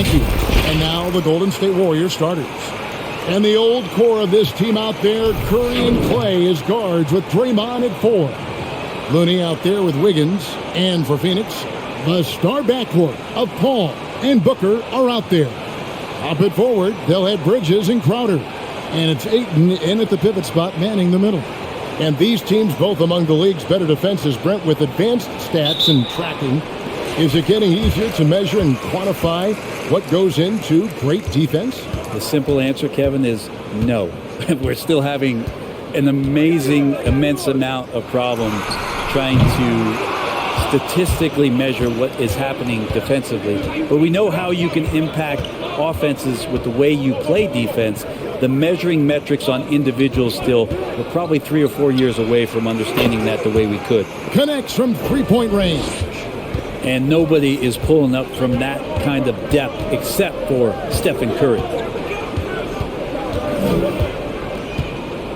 Thank you. And now the Golden State Warriors starters. And the old core of this team out there, Curry and Clay as guards with Draymond at 4. Looney out there with Wiggins. And for Phoenix, the star backcourt of Paul and Booker are out there. Up it forward, they'll have Bridges and Crowder. And it's Ayton in at the pivot spot, manning the middle. And these teams both among the league's better defenses, Brent, with advanced stats and tracking. Is it getting easier to measure and quantify what goes into great defense? The simple answer, Kevin, is no. We're still having an immense amount of problems trying to statistically measure what is happening defensively. But we know how you can impact offenses with the way you play defense. The measuring metrics on individuals still, we're probably 3 or 4 years away from understanding that the way we could. Connects from three-point range. And nobody is pulling up from that kind of depth except for Stephen Curry.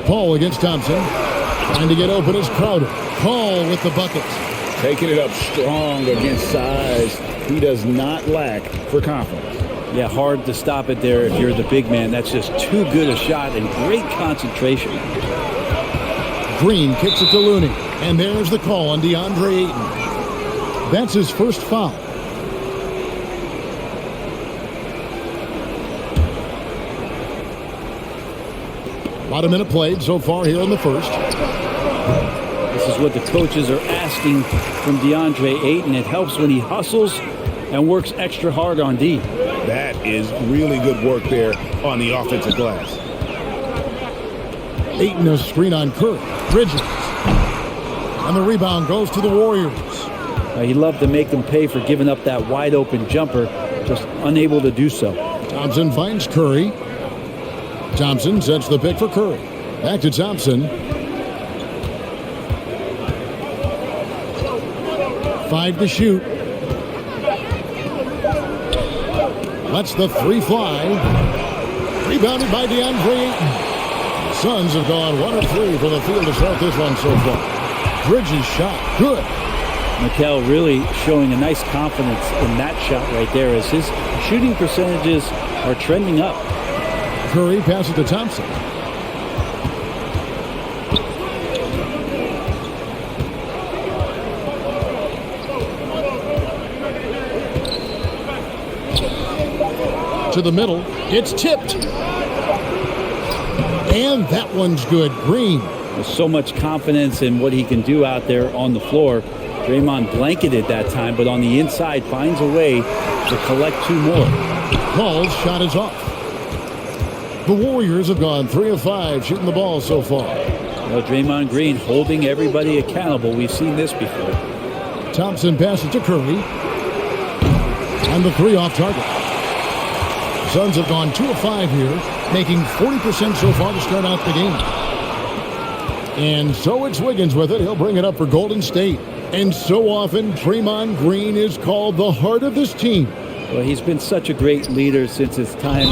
Paul against Thompson. Trying to get open is Crowder. Paul with the buckets. Taking it up strong against size. He does not lack for confidence. Yeah, hard to stop it there if you're the big man. That's just too good a shot and great concentration. Green kicks it to Looney. And there's the call on DeAndre Ayton. That's his first foul. About a minute played so far here in the first. This is what the coaches are asking from DeAndre Ayton. It helps when he hustles and works extra hard on D. That is really good work there on the offensive glass. Ayton a screen on Curry. Bridges. And the rebound goes to the Warriors. He loved to make them pay for giving up that wide open jumper, just unable to do so. Thompson finds Curry. Thompson sets the pick for Curry. Back to Thompson. 5 to shoot. Lets the 3 fly. Rebounded by DeAndre Ayton. Suns have gone 1 of 3 from the field to start this one so far. Bridges shot. Good. Mikel really showing a nice confidence in that shot right there as his shooting percentages are trending up. Curry passes to Thompson. To the middle. It's tipped. And that one's good. Green. There's so much confidence in what he can do out there on the floor. Draymond blanketed that time, but on the inside finds a way to collect 2 more. Paul's shot is off. The Warriors have gone 3 of 5 shooting the ball so far. Well, Draymond Green holding everybody accountable. We've seen this before. Thompson passes to Curry. And the 3 off target. Suns have gone 2 of 5 here, making 40% so far to start out the game. And so it's Wiggins with it. He'll bring it up for Golden State. And so often, Draymond Green is called the heart of this team. Well, he's been such a great leader since his time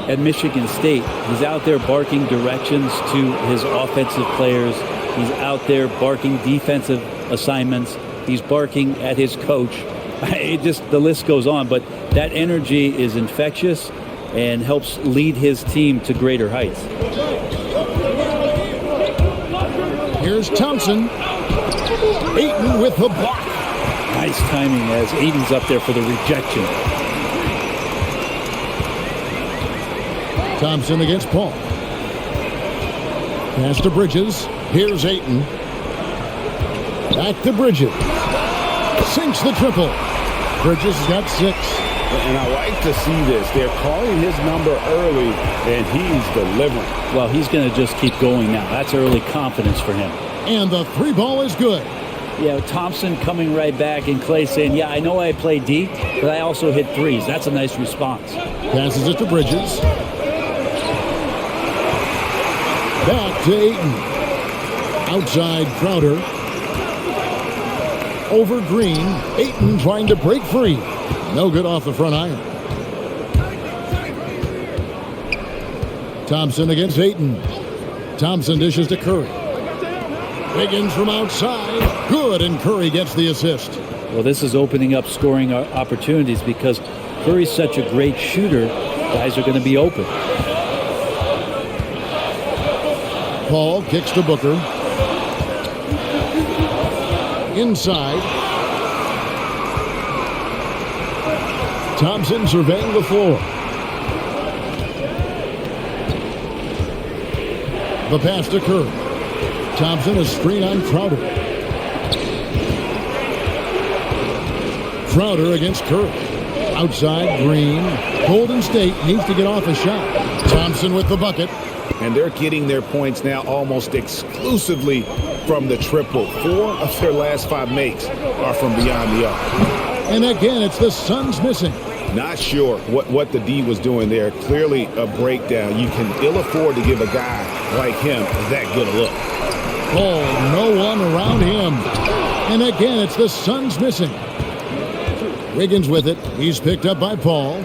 at Michigan State. He's out there barking directions to his offensive players. He's out there barking defensive assignments. He's barking at his coach. The list goes on, but that energy is infectious and helps lead his team to greater heights. Here's Thompson. Ayton with the block. Nice timing as Ayton's up there for the rejection. Thompson against Paul. Pass to Bridges. Here's Ayton. Back to Bridges. Sinks the triple. Bridges has got 6. And I like to see this. They're calling his number early, and he's delivering. Well, he's going to just keep going now. That's early confidence for him. And the 3 ball is good. Yeah, Thompson coming right back, and Clay saying, yeah, I know I play D, but I also hit 3s. That's a nice response. Passes it to Bridges. Back to Ayton. Outside Crowder. Over Green. Ayton trying to break free. No good off the front iron. Thompson against Ayton. Thompson dishes to Curry. Wiggins from outside. Good, and Curry gets the assist. Well, this is opening up scoring opportunities because Curry's such a great shooter, guys are going to be open. Paul kicks to Booker. Inside. Thompson surveying the floor. The pass to Curry. Thompson is screen on Crowder. Crowder against Curry. Outside, Green. Golden State needs to get off a shot. Thompson with the bucket. And they're getting their points now almost exclusively from the triple. 4 of their last 5 makes are from beyond the arc. And again, it's the Suns missing. Not sure what the D was doing there. Clearly a breakdown. You can ill afford to give a guy like him that good a look. Oh, no one around him. And again, it's the Suns missing. Wiggins with it. He's picked up by Paul.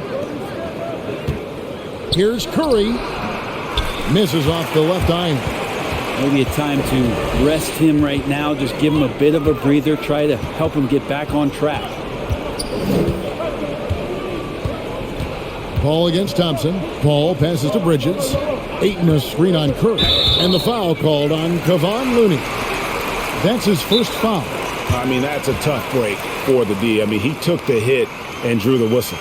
Here's Curry. Misses off the left iron. Maybe a time to rest him right now. Just give him a bit of a breather. Try to help him get back on track. Paul against Thompson. Paul passes to Bridges. Ayton a screen on Curry. And the foul called on Kevon Looney. That's his first foul. I mean, that's a tough break for the D. I mean, he took the hit and drew the whistle.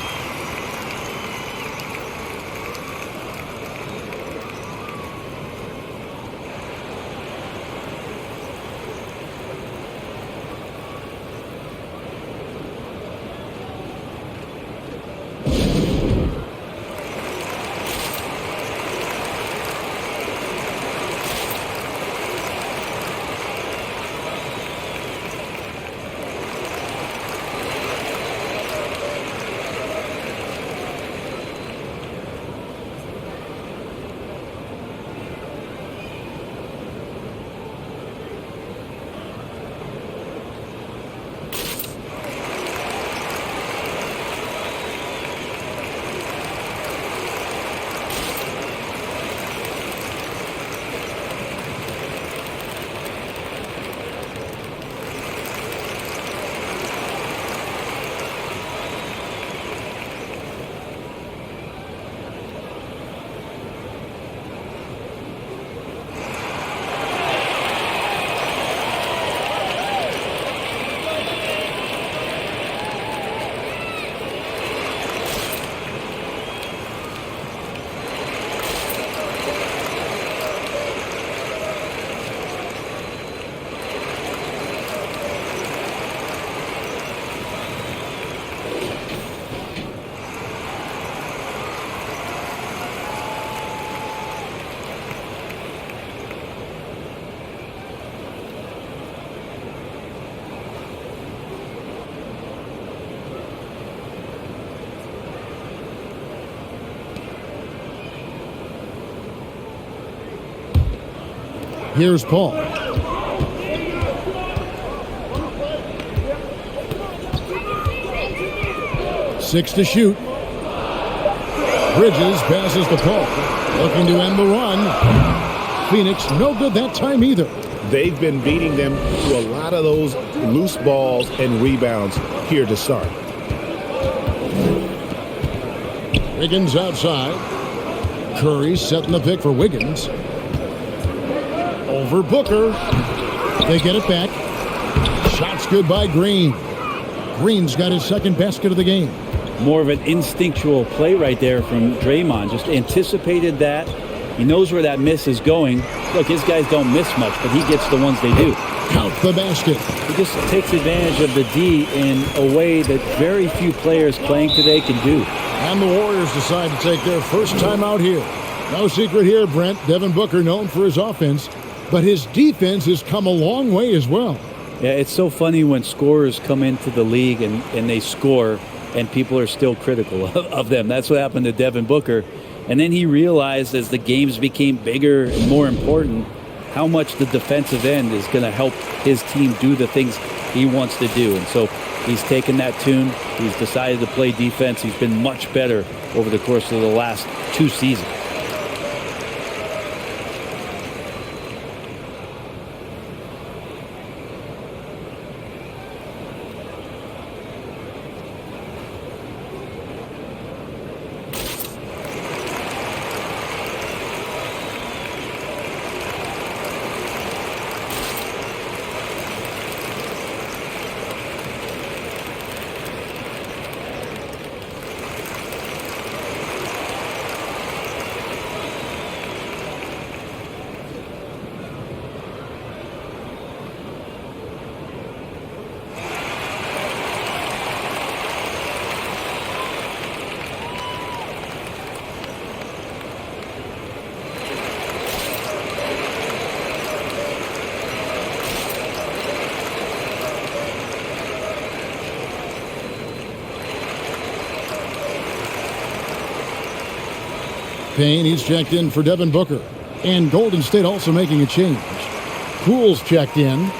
Here's Paul. Six to shoot. Bridges passes to Paul. Looking to end the run. Phoenix no good that time either. They've been beating them to a lot of those loose balls and rebounds here to start. Wiggins outside. Curry setting the pick for Wiggins. Over Booker. They get it back. Shots good by Green. Green's got his second basket of the game. More of an instinctual play right there from Draymond. Just anticipated that. He knows where that miss is going. Look, his guys don't miss much, but he gets the ones they do. Count the basket. He just takes advantage of the D in a way that very few players playing today can do. And the Warriors decide to take their first time out here. No secret here, Brent. Devin Booker known for his offense, but his defense has come a long way as well. Yeah, it's so funny when scorers come into the league and they score and people are still critical of them. That's what happened to Devin Booker. And then he realized as the games became bigger and more important, how much the defensive end is going to help his team do the things he wants to do. And so he's taken that tune. He's decided to play defense. He's been much better over the course of the last 2 seasons. Payne, he's checked in for Devin Booker. And Golden State also making a change. Poole's checked in.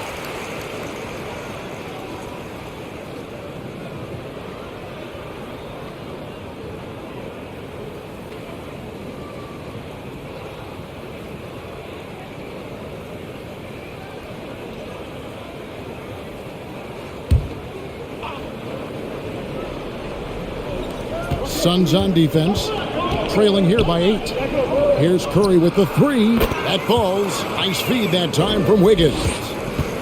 Suns on defense, trailing here by 8. Here's Curry with the 3. That falls. Nice feed that time from Wiggins.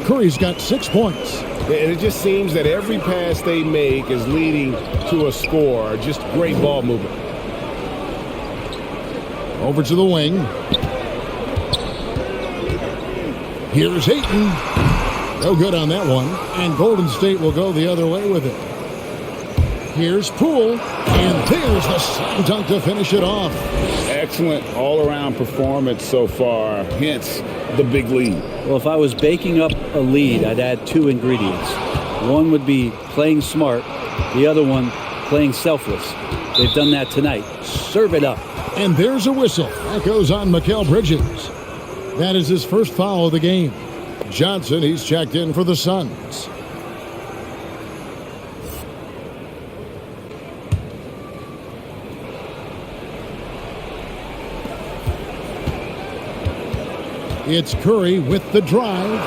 Curry's got 6 points. And it just seems that every pass they make is leading to a score. Just great ball movement. Over to the wing. Here's Ayton. No good on that one. And Golden State will go the other way with it. Here's Poole. And there's the slam dunk to finish it off. Excellent all-around performance so far, hence the big lead. Well, if I was baking up a lead, I'd add 2 ingredients. One would be playing smart. The other one, playing selfless. They've done that tonight. Serve it up. And there's a whistle. That goes on Mikal Bridges. That is his first foul of the game. Johnson, he's checked in for the Suns. It's Curry with the drive.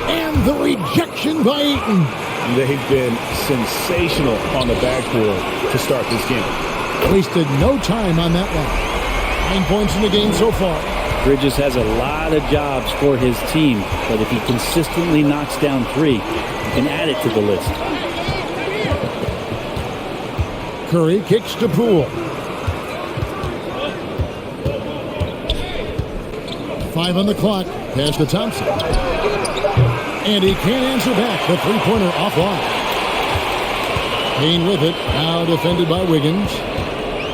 And the rejection by Ayton. They've been sensational on the backboard to start this game. Wasted no time on that one. 9 points in the game so far. Bridges has a lot of jobs for his team, but if he consistently knocks down 3, he can add it to the list. Curry kicks to Poole. 5 on the clock. Pass to Thompson. And he can't answer back. The three-pointer offline. Payne with it. Now defended by Wiggins.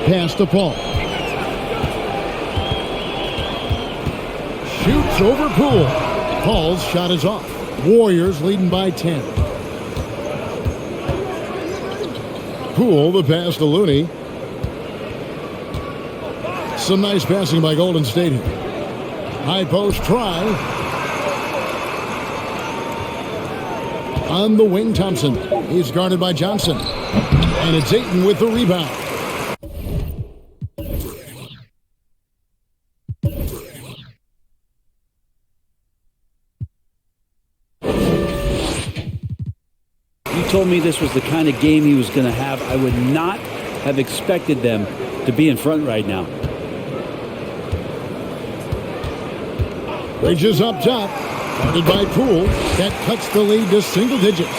Pass to Paul. Shoots over Poole. Paul's shot is off. Warriors leading by 10. Poole, the pass to Looney. Some nice passing by Golden State here. High post try. On the wing, Thompson. He's guarded by Johnson. And it's Ayton with the rebound. You told me this was the kind of game he was going to have. I would not have expected them to be in front right now. Bridges up top, guarded by Poole. That cuts the lead to single digits.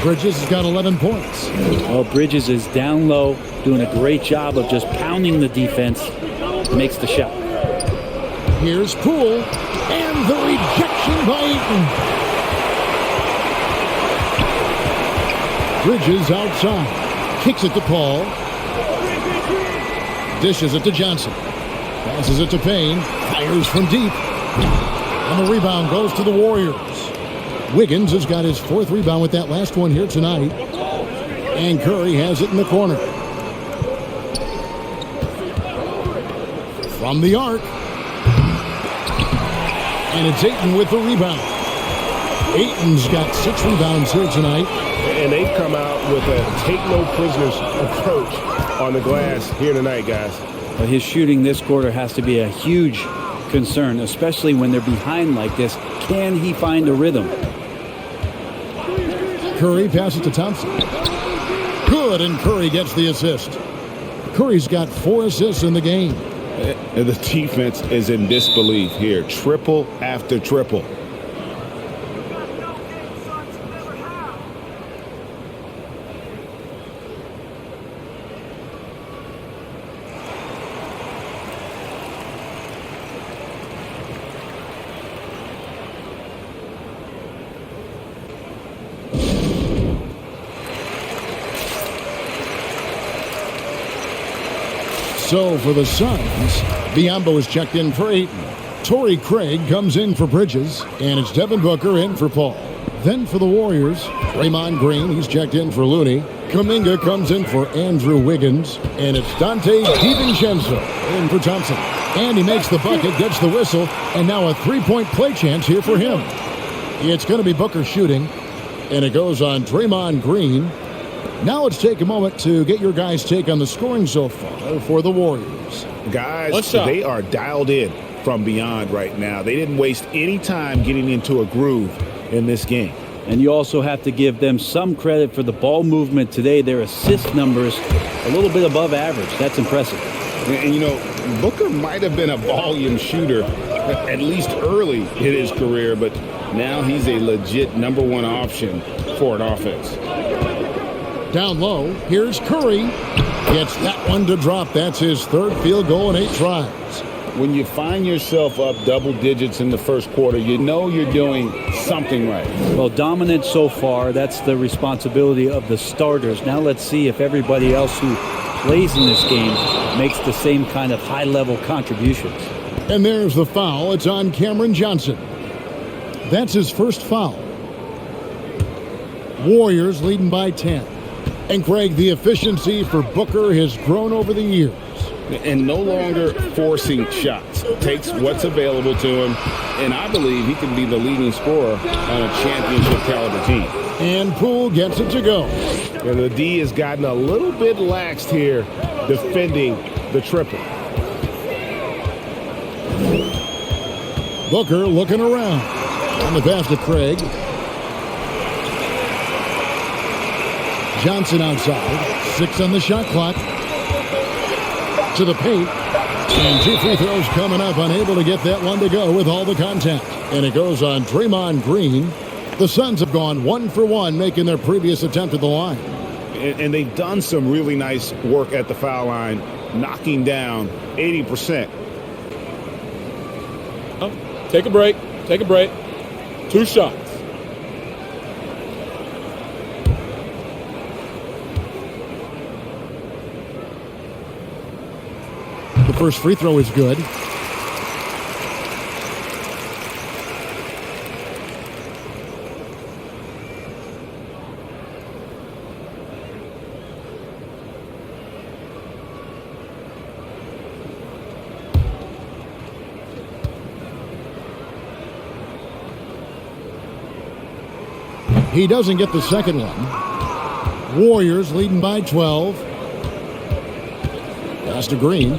Bridges has got 11 points. Well, Bridges is down low, doing a great job of just pounding the defense. Makes the shot. Here's Poole, and the rejection by Ayton. Bridges outside, kicks it to Paul. Dishes it to Johnson. Passes it to Payne, fires from deep. And the rebound goes to the Warriors. Wiggins has got his 4th rebound with that last one here tonight. And Curry has it in the corner. From the arc. And it's Ayton with the rebound. Ayton's got 6 rebounds here tonight. And they've come out with a take-no-prisoners approach on the glass here tonight, guys. But his shooting this quarter has to be a huge concern, especially when they're behind like this. Can he find a rhythm? Curry passes to Thompson. Good, and Curry gets the assist. Curry's got 4 assists in the game. And the defense is in disbelief here. Triple after triple. So for the Suns, Biyombo is checked in for Ayton. Torrey Craig comes in for Bridges, and it's Devin Booker in for Paul. Then for the Warriors, Draymond Green, he's checked in for Looney. Kuminga comes in for Andrew Wiggins. And it's Dante DiVincenzo in for Thompson. And he makes the bucket, gets the whistle, and now a three-point play chance here for him. It's going to be Booker shooting, and it goes on Draymond Green. Now let's take a moment to get your guys' take on the scoring so far for the Warriors. Guys, they are dialed in from beyond right now. They didn't waste any time getting into a groove in this game. And you also have to give them some credit for the ball movement today. Their assist numbers a little bit above average. That's impressive. And you know, Booker might have been a volume shooter at least early in his career, but now he's a legit number one option for an offense. Down low, here's Curry. Gets that one to drop. That's his third field goal in 8 tries. When you find yourself up double digits in the first quarter, you know you're doing something right. Well, dominant so far. That's the responsibility of the starters. Now let's see if everybody else who plays in this game makes the same kind of high-level contributions. And there's the foul. It's on Cameron Johnson. That's his first foul. Warriors leading by 10. And Craig, the efficiency for Booker has grown over the years. And no longer forcing shots. Takes what's available to him. And I believe he can be the leading scorer on a championship caliber team. And Poole gets it to go. And the D has gotten a little bit laxed here defending the triple. Booker looking around. On the pass to Craig. Johnson outside. 6 on the shot clock. To the paint. And 2 free throws coming up. Unable to get that one to go with all the contact. And it goes on Draymond Green. The Suns have gone 1 for 1, making their previous attempt at the line. And they've done some really nice work at the foul line, knocking down 80%. Take a break. Take a break. 2 shots. The first free throw is good. He doesn't get the second one. Warriors leading by 12. Pass to Green.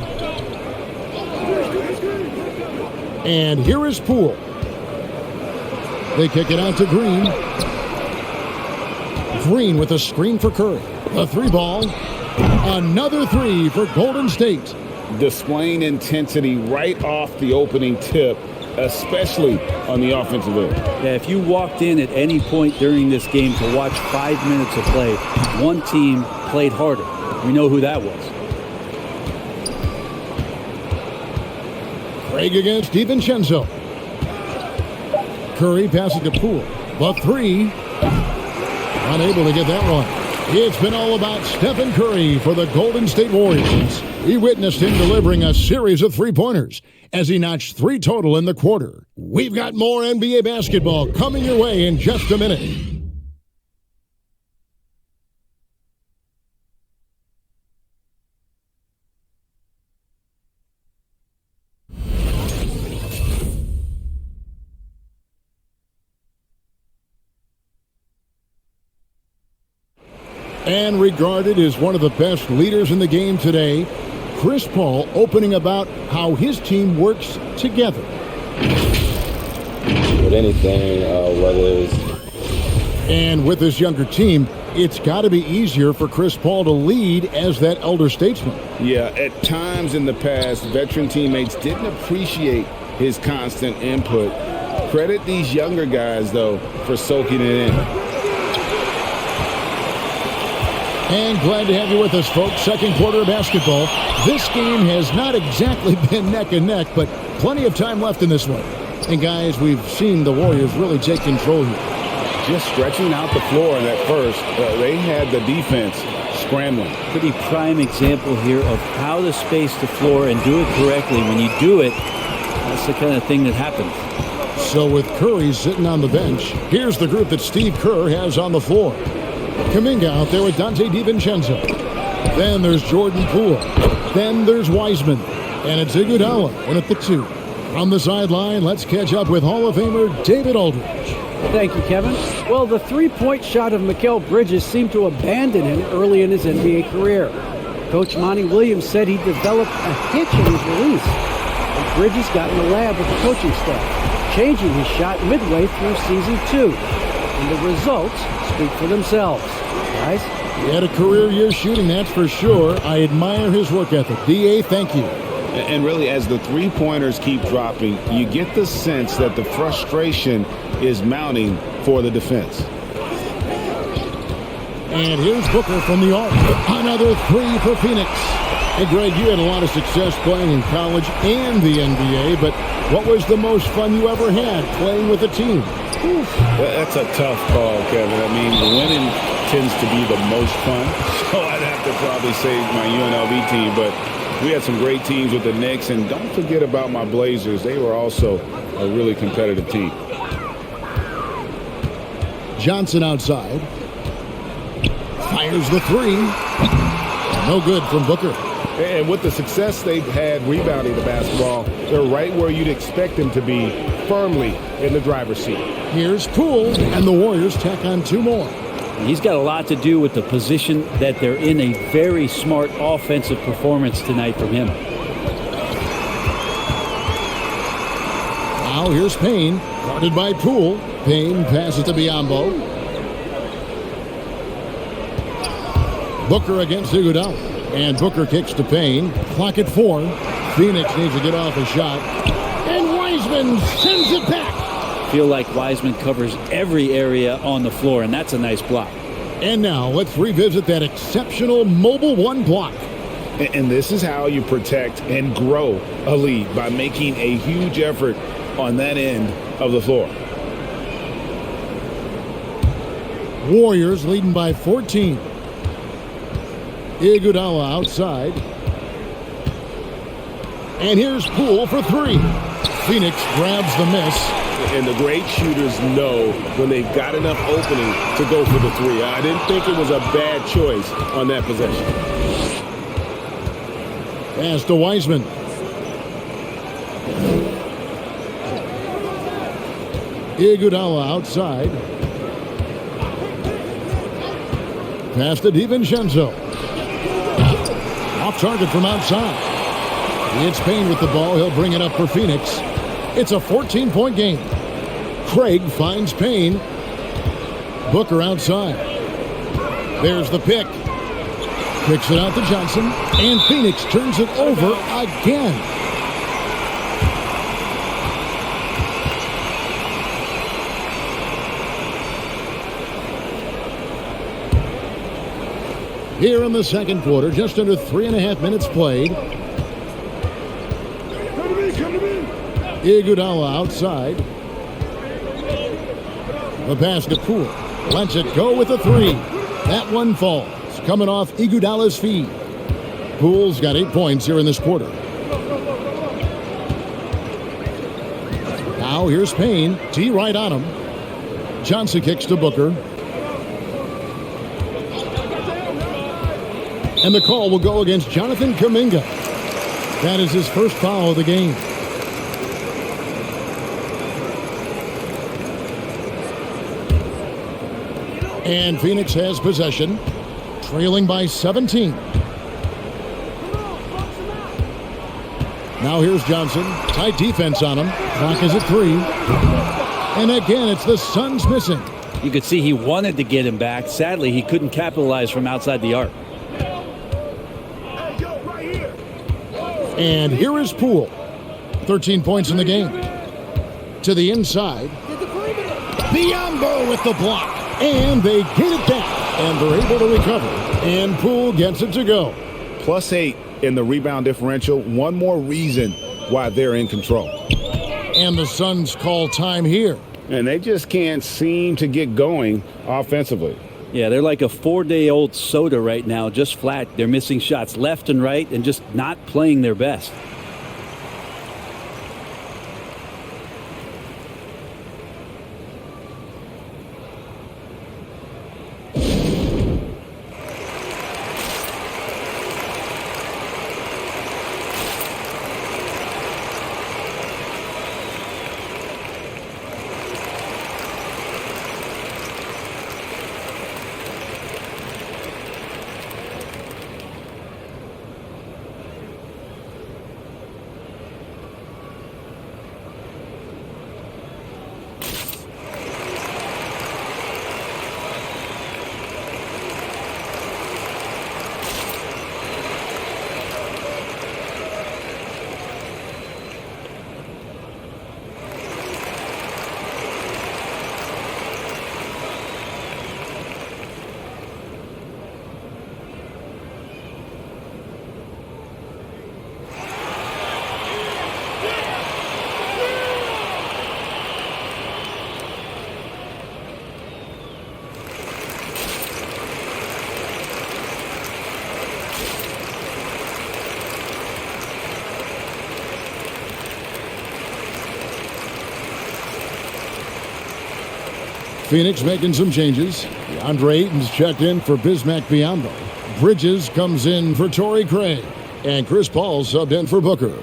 And here is Poole. They kick it out to Green. Green with a screen for Curry. A 3-ball. Another 3 for Golden State. Displaying intensity right off the opening tip, especially on the offensive end. Yeah, if you walked in at any point during this game to watch 5 minutes of play, one team played harder. We know who that was. Craig against DiVincenzo. Curry passing to Poole. The 3. Unable to get that one. It's been all about Stephen Curry for the Golden State Warriors. We witnessed him delivering a series of 3-pointers as he notched 3 total in the quarter. We've got more NBA basketball coming your way in just a minute. And regarded as one of the best leaders in the game today, Chris Paul opening about how his team works together. With anything, whether it's... And with this younger team, it's got to be easier for Chris Paul to lead as that elder statesman. Yeah, at times in the past, veteran teammates didn't appreciate his constant input. Credit these younger guys, though, for soaking it in. And glad to have you with us, folks. Second quarter of basketball. This game has not exactly been neck and neck, but plenty of time left in this one. And, guys, we've seen the Warriors really take control here. Just stretching out the floor in that first. They had the defense scrambling. Pretty prime example here of how to space the floor and do it correctly. When you do it, that's the kind of thing that happens. So with Curry sitting on the bench, here's the group that Steve Kerr has on the floor. Kuminga out there with Dante DiVincenzo. Then there's Jordan Poole. Then there's Wiseman. And it's Iguodala in at the 2. From the sideline, let's catch up with Hall of Famer David Aldridge. Thank you, Kevin. Well, the three-point shot of Mikal Bridges seemed to abandon him early in his NBA career. Coach Monty Williams said he developed a hitch in his release. And Bridges got in the lab with the coaching staff, changing his shot midway through season 2. And the results speak for themselves. Guys? He had a career year shooting, that's for sure. I admire his work ethic. D.A., thank you. And really, as the three-pointers keep dropping, you get the sense that the frustration is mounting for the defense. And here's Booker from the arc. Another 3 for Phoenix. Hey, Greg, you had a lot of success playing in college and the NBA, but what was the most fun you ever had playing with a team? Oof. That's a tough call, Kevin. I mean, winning tends to be the most fun, so I'd have to probably say my UNLV team, but we had some great teams with the Knicks, and don't forget about my Blazers. They were also a really competitive team. Johnson outside. Fires the 3. No good from Booker. And with the success they've had rebounding the basketball, they're right where you'd expect them to be, firmly in the driver's seat. Here's Poole, and the Warriors tack on 2 more. He's got a lot to do with the position that they're in. A very smart offensive performance tonight from him. Now here's Payne, guarded by Poole. Payne passes to Biyombo. Booker against Iguodala. And Booker kicks to Payne. Clock at 4. Phoenix needs to get off a shot. And Wiseman sends it back. Feel like Wiseman covers every area on the floor, and that's a nice block. And now let's revisit that exceptional Mobile 1 block. And this is how you protect and grow a lead, by making a huge effort on that end of the floor. Warriors leading by 14. Iguodala outside. And here's Poole for 3. Phoenix grabs the miss. And the great shooters know when they've got enough opening to go for the 3. I didn't think it was a bad choice on that possession. Pass to Wiseman. Iguodala outside. Pass to DiVincenzo. Off target from outside. It's Payne with the ball. He'll bring it up for Phoenix. It's a 14-point game. Craig finds Payne. Booker outside. There's the pick. Kicks it out to Johnson. And Phoenix turns it over again. Here in the second quarter, just under 3.5 minutes played. Iguodala outside. The pass to Poole. Lets it go with a 3. That one falls. Coming off Iguodala's feet. Poole's got 8 points here in this quarter. Now here's Payne. T right on him. Johnson kicks to Booker. And the call will go against Jonathan Kuminga. That is his first foul of the game. And Phoenix has possession, trailing by 17. Now here's Johnson. Tight defense on him. Clock is at 3. And again, it's the Suns missing. You could see he wanted to get him back. Sadly, he couldn't capitalize from outside the arc. And here is Poole. 13 points in the game. To the inside. Biyombo with the block. And they get it back. And they're able to recover. And Poole gets it to go. +8 in the rebound differential. One more reason why they're in control. And the Suns call time here. And they just can't seem to get going offensively. Yeah, they're like a 4-day-old soda right now, just flat. They're missing shots left and right and just not playing their best. Phoenix making some changes. DeAndre Ayton's checked in for Bismack Biyombo. Bridges comes in for Torrey Craig. And Chris Paul subbed in for Booker.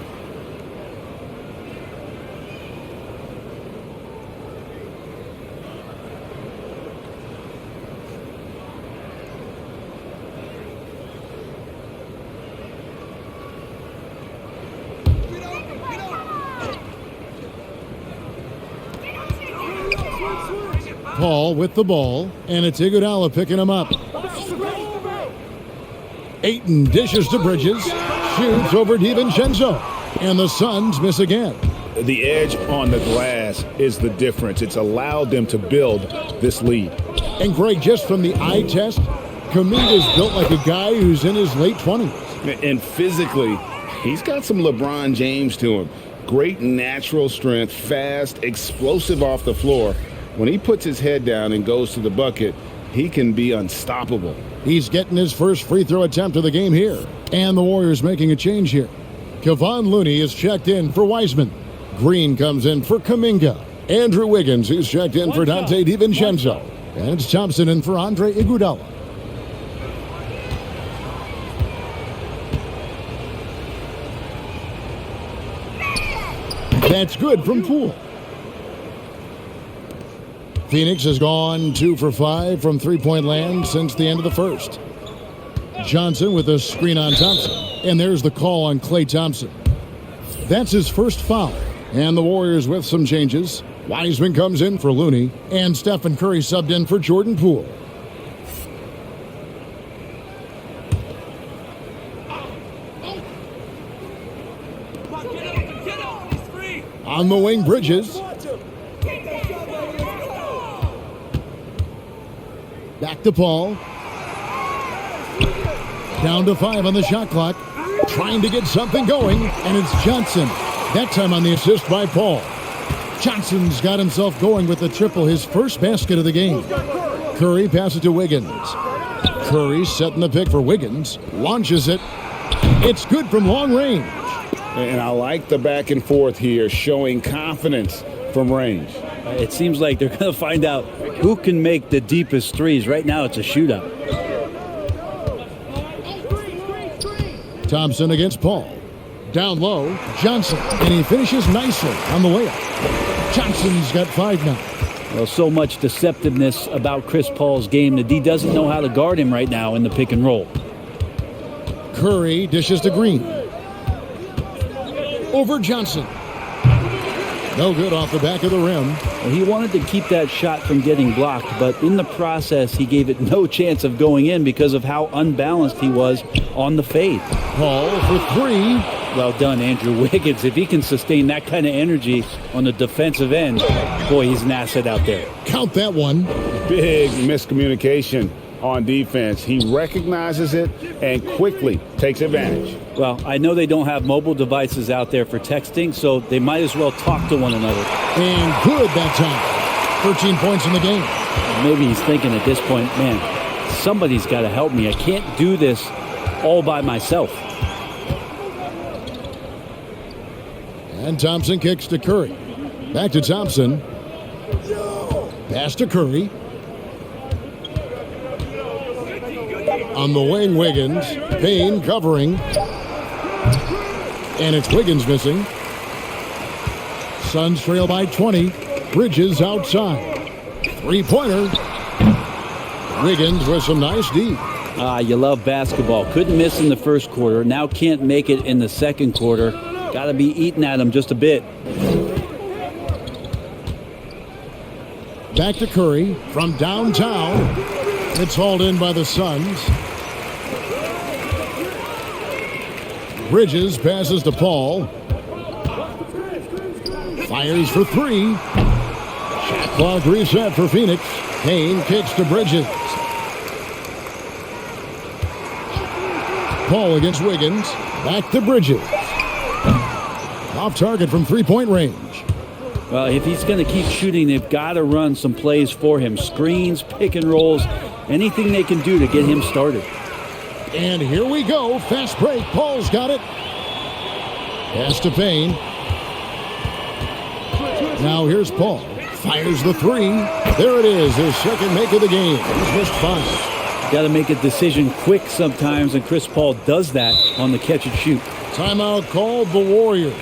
Paul with the ball, and it's Iguodala picking him up. Ayton dishes to Bridges, shoots over DiVincenzo, and the Suns miss again. The edge on the glass is the difference. It's allowed them to build this lead. And Greg, just from the eye test, Kuminga's built like a guy who's in his late 20s. And physically, he's got some LeBron James to him. Great natural strength, fast, explosive off the floor. When he puts his head down and goes to the bucket, he can be unstoppable. He's getting his first free throw attempt of the game here. And the Warriors making a change here. Kevon Looney is checked in for Wiseman. Green comes in for Kuminga. Andrew Wiggins, who's checked in for Dante DiVincenzo. And it's Thompson in for Andre Iguodala. That's good from Poole. Phoenix has gone 2 for 5 from three-point land since the end of the first. Johnson with a screen on Thompson. And there's the call on Klay Thompson. That's his first foul. And the Warriors with some changes. Wiseman comes in for Looney. And Stephen Curry subbed in for Jordan Poole. On the wing, Bridges. Back to Paul. Down to 5 on the shot clock. Trying to get something going, and it's Johnson. That time on the assist by Paul. Johnson's got himself going with the triple, his first basket of the game. Curry passes to Wiggins. Curry setting the pick for Wiggins. Launches it. It's good from long range. And I like the back and forth here, showing confidence from range. It seems like they're going to find out who can make the deepest threes. Right now, it's a shootout. Thompson against Paul. Down low, Johnson, and he finishes nicely on the layup. Johnson's got 5 now. Well, so much deceptiveness about Chris Paul's game that he doesn't know how to guard him right now in the pick and roll. Curry dishes to Green. Over Johnson. No good off the back of the rim. Well, he wanted to keep that shot from getting blocked, but in the process, he gave it no chance of going in because of how unbalanced he was on the fade. Paul for 3. Well done, Andrew Wiggins. If he can sustain that kind of energy on the defensive end, boy, he's an asset out there. Count that one. Big miscommunication on defense. He recognizes it and quickly takes advantage. Well, I know they don't have mobile devices out there for texting, so they might as well talk to one another. And good that time. 13 points in the game. Maybe he's thinking at this point, man, somebody's got to help me. I can't do this all by myself. And Thompson kicks to Curry. Back to Thompson. Pass to Curry. On the wing, Wiggins. Payne covering. And it's Wiggins missing. Suns trail by 20. Bridges outside. Three-pointer. Wiggins with some nice D. You love basketball. Couldn't miss in the first quarter. Now can't make it in the second quarter. Got to be eating at him just a bit. Back to Curry from downtown. It's hauled in by the Suns. Bridges passes to Paul. Fires for 3. Shot clock reset for Phoenix. Payne kicks to Bridges. Paul against Wiggins. Back to Bridges. Off target from three-point range. Well, if he's going to keep shooting, they've got to run some plays for him. Screens, pick and rolls, anything they can do to get him started. And here we go. Fast break. Paul's got it. Pass to Payne. Now here's Paul. Fires the three. There it is, his second make of the game. He's missed 5. Got to make a decision quick sometimes, and Chris Paul does that on the catch and shoot. Timeout called the Warriors.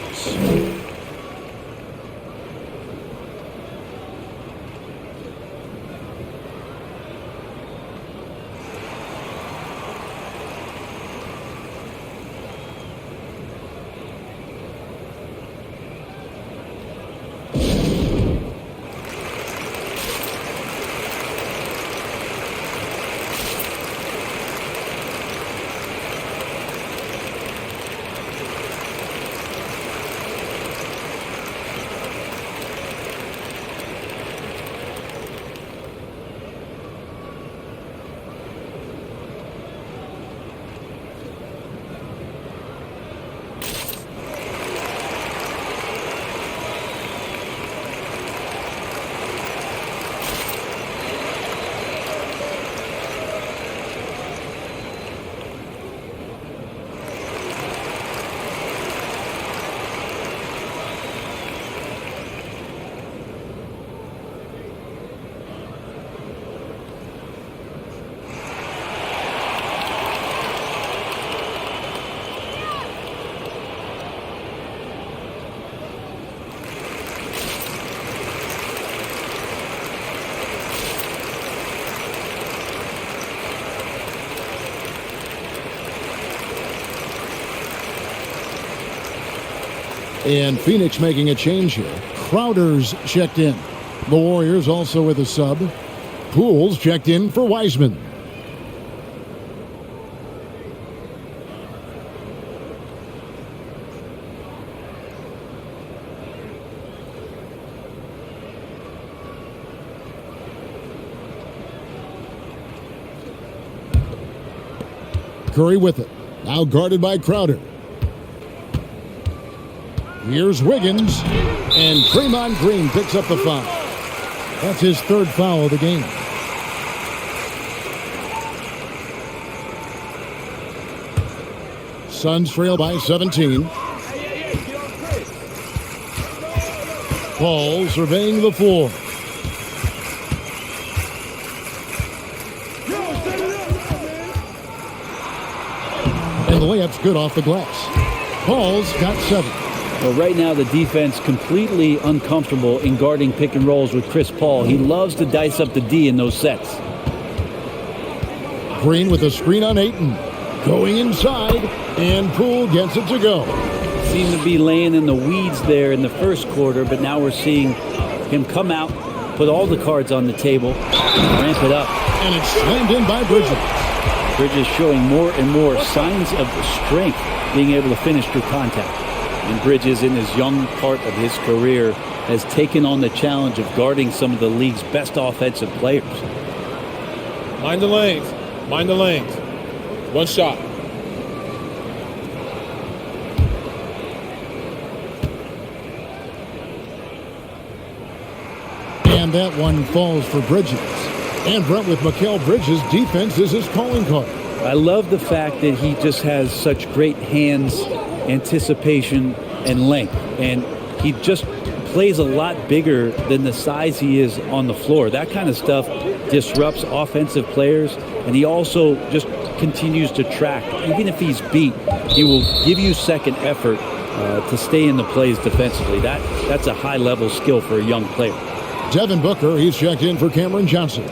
And Phoenix making a change here. Crowder's checked in. The Warriors also with a sub. Poole's checked in for Wiseman. Curry with it. Now guarded by Crowder. Here's Wiggins, and Draymond Green picks up the foul. That's his third foul of the game. Suns trail by 17. Paul surveying the floor. And the layup's good off the glass. Paul's got 7. Well, right now the defense completely uncomfortable in guarding pick and rolls with Chris Paul. He loves to dice up the D in those sets. Green with a screen on Ayton. Going inside, and Poole gets it to go. Seemed to be laying in the weeds there in the first quarter, but now we're seeing him come out, put all the cards on the table, ramp it up. And it's slammed in by Bridges. Bridges showing more and more signs of strength, being able to finish through contact. And Bridges, in his young part of his career, has taken on the challenge of guarding some of the league's best offensive players. Mind the lanes. Mind the lanes. One shot. And that one falls for Bridges. And Brent, with Mikal Bridges, defense is his calling card. I love the fact that he just has such great hands, anticipation, and length. And he just plays a lot bigger than the size he is on the floor. That kind of stuff disrupts offensive players, and he also just continues to track. Even if he's beat, he will give you second effort to stay in the plays defensively. That's a high-level skill for a young player. Devin Booker, he's checked in for Cameron Johnson.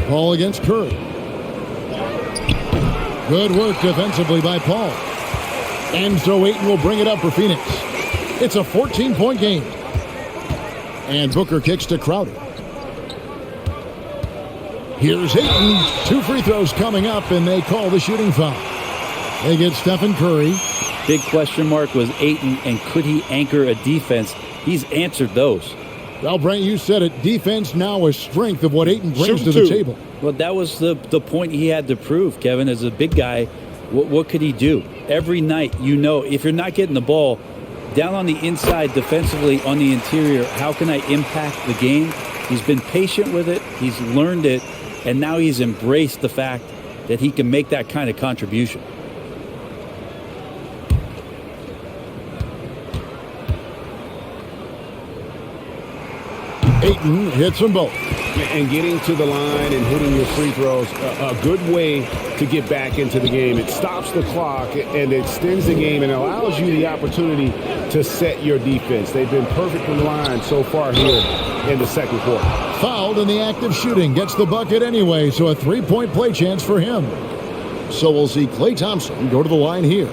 Paul against Curry. Good work defensively by Paul. And so Ayton will bring it up for Phoenix. It's a 14-point game. And Booker kicks to Crowder. Here's Ayton. 2 free throws coming up, and they call the shooting foul. They get Stephen Curry. Big question mark was Ayton, and could he anchor a defense? He's answered those. Well, Brent, you said it. Defense now a strength of what Ayton brings to the table. Well, that was the point he had to prove, Kevin. As a big guy, what could he do? Every night, you know, if you're not getting the ball down on the inside defensively on the interior, how can I impact the game? He's been patient with it. He's learned it. And now he's embraced the fact that he can make that kind of contribution. Ayton hits them both. And getting to the line and hitting your free throws, a good way to get back into the game. It stops the clock and extends the game and allows you the opportunity to set your defense. They've been perfect from the line so far here in the second quarter. Fouled in the act of shooting. Gets the bucket anyway, so a three-point play chance for him. So we'll see Klay Thompson go to the line here.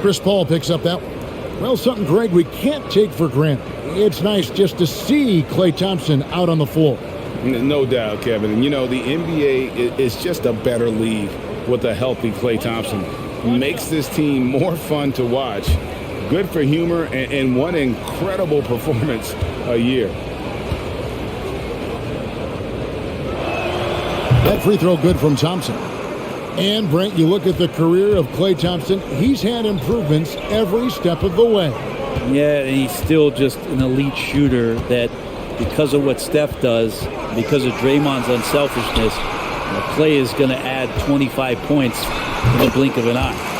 Chris Paul picks up that one. Well, something, Greg, we can't take for granted. It's nice just to see Klay Thompson out on the floor. No doubt, Kevin. And, you know, the NBA is just a better league with a healthy Klay Thompson. Makes this team more fun to watch. Good for humor and one incredible performance a year. That free throw good from Thompson. And, Brent, you look at the career of Klay Thompson, he's had improvements every step of the way. Yeah, and he's still just an elite shooter that, because of what Steph does, because of Draymond's unselfishness, Klay is going to add 25 points in the blink of an eye.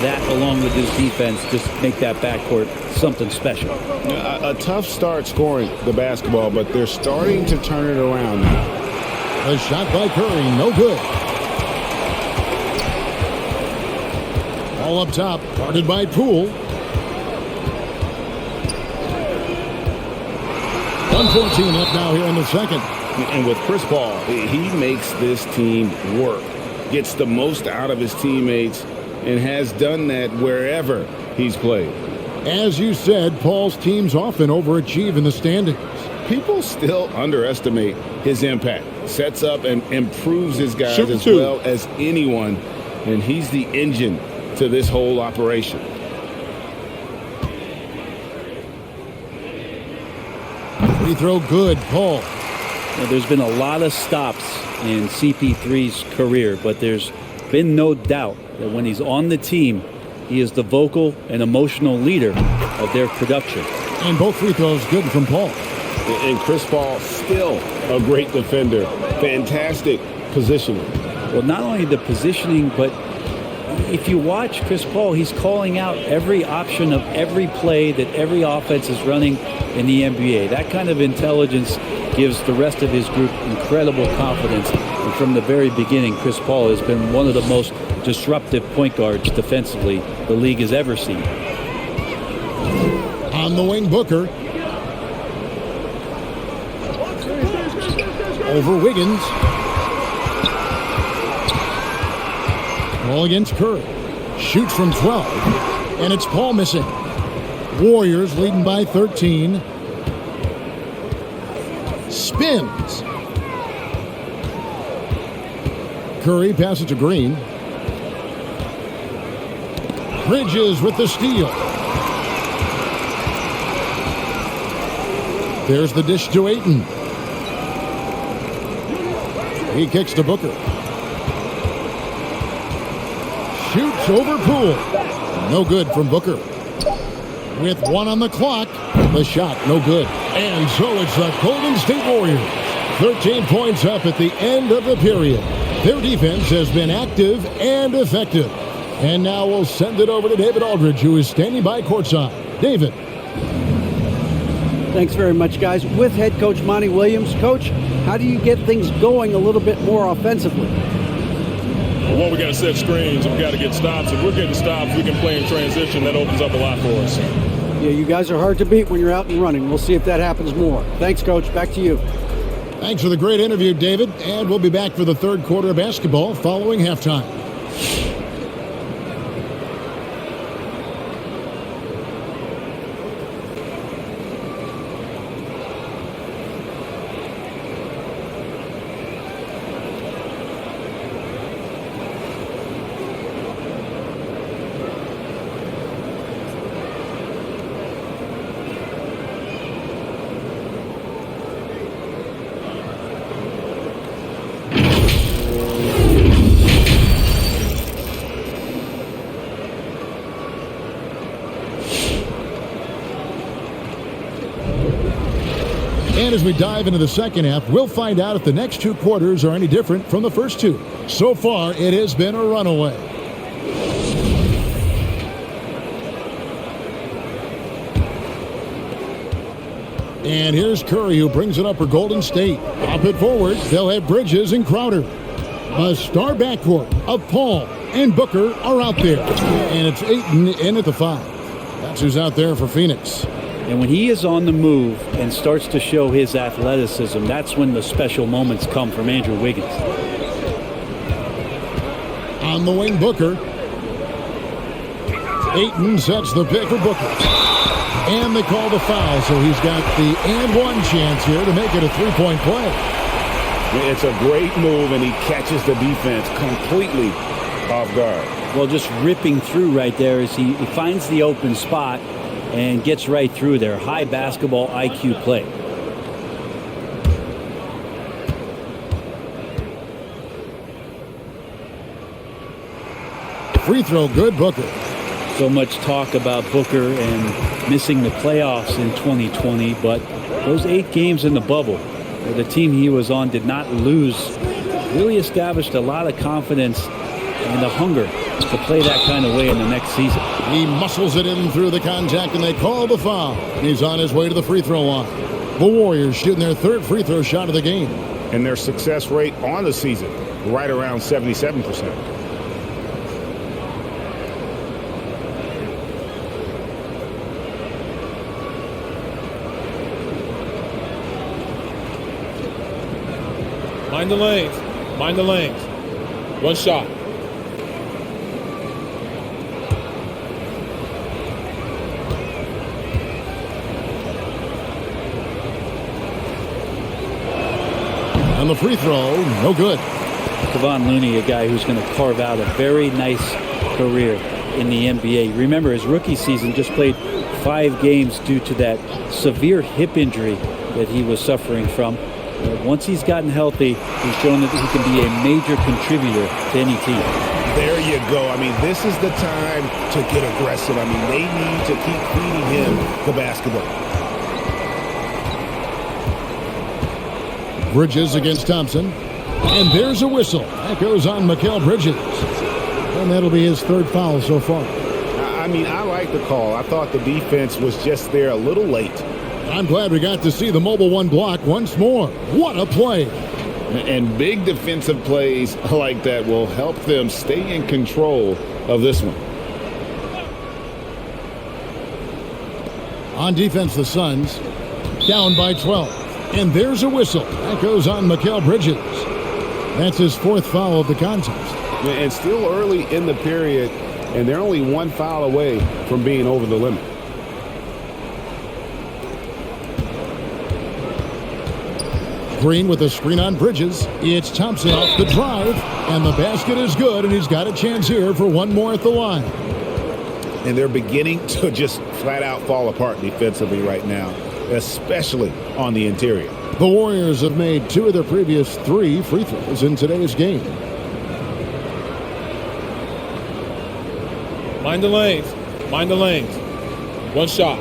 That, along with his defense, just make that backcourt something special. A tough start scoring the basketball, but they're starting to turn it around now. A shot by Curry, no good. All up top, guarded by Poole. 1:14 left now here in the second. And with Chris Paul, he makes this team work, gets the most out of his teammates, and has done that wherever he's played. As you said, Paul's teams often overachieve in the standings. People still underestimate his impact. Sets up and improves his guys Shoot as two. well as anyone, and he's the engine to this whole operation. Free throw good, Paul. Now, there's been a lot of stops in CP3's career, but there's been no doubt that when he's on the team, he is the vocal and emotional leader of their production. And both free throws good from Paul. And Chris Paul, still a great defender. Fantastic positioning. Well, not only the positioning, but if you watch Chris Paul, he's calling out every option of every play that every offense is running in the NBA. That kind of intelligence gives the rest of his group incredible confidence. And from the very beginning, Chris Paul has been one of the most disruptive point guards defensively the league has ever seen. On the wing, Booker. Over Wiggins. Ball against Curry. Shoots from 12. And it's Paul missing. Warriors leading by 13. Spins. Curry passes to Green. Bridges with the steal. There's the dish to Ayton. He kicks to Booker. Shoots over Poole. No good from Booker. With one on the clock, the shot no good. And so it's the Golden State Warriors. 13 points up at the end of the period. Their defense has been active and effective. And now we'll send it over to David Aldridge, who is standing by courtside. David. Thanks very much, guys. With head coach Monty Williams. Coach, how do you get things going a little bit more offensively? Well, we got to set screens and we got to get stops. If we're getting stops, we can play in transition. That opens up a lot for us. Yeah, you guys are hard to beat when you're out and running. We'll see if that happens more. Thanks, Coach. Back to you. Thanks for the great interview, David. And we'll be back for the third quarter of basketball following halftime. And as we dive into the second half, we'll find out if the next two quarters are any different from the first two. So far, it has been a runaway. And here's Curry, who brings it up for Golden State. Pop it forward. They'll have Bridges and Crowder. A star backcourt of Paul and Booker are out there. And it's Ayton in at the 5. That's who's out there for Phoenix. And when he is on the move and starts to show his athleticism, that's when the special moments come from Andrew Wiggins. On the wing, Booker. Ayton sets the pick for Booker. And they call the foul, so he's got the and one chance here to make it a three-point play. It's a great move, and he catches the defense completely off guard. Well, just ripping through right there as he finds the open spot and gets right through there. High basketball IQ play. Free throw good, Booker. So much talk about Booker and missing the playoffs in 2020, but those 8 games in the bubble, where the team he was on did not lose, really established a lot of confidence and the hunger to play that kind of way in the next season. He muscles it in through the contact, and they call the foul. He's on his way to the free throw line. The Warriors shooting their 3rd free throw shot of the game. And their success rate on the season, right around 77%. Mind the lanes. Mind the lanes. One shot. And the free throw, no good. Kevon Looney, a guy who's going to carve out a very nice career in the NBA. Remember, his rookie season just played 5 games due to that severe hip injury that he was suffering from. Once he's gotten healthy, he's shown that he can be a major contributor to any team. There you go. I mean, this is the time to get aggressive. I mean, they need to keep feeding him the basketball. Bridges against Thompson. And there's a whistle. That goes on Mikal Bridges. And that'll be his 3rd foul so far. I mean, I like the call. I thought the defense was just there a little late. I'm glad we got to see the mobile 1 block once more. What a play. And big defensive plays like that will help them stay in control of this one. On defense, the Suns down by 12. And there's a whistle. That goes on Mikal Bridges. That's his 4th foul of the contest. And still early in the period, and they're only 1 foul away from being over the limit. Green with a screen on Bridges. It's Thompson off the drive, and the basket is good, and he's got a chance here for 1 more at the line. And they're beginning to just flat out fall apart defensively right now, especially on the interior. The Warriors have made 2 of their previous 3 free throws in today's game. Mind the lanes. Mind the lanes. One shot.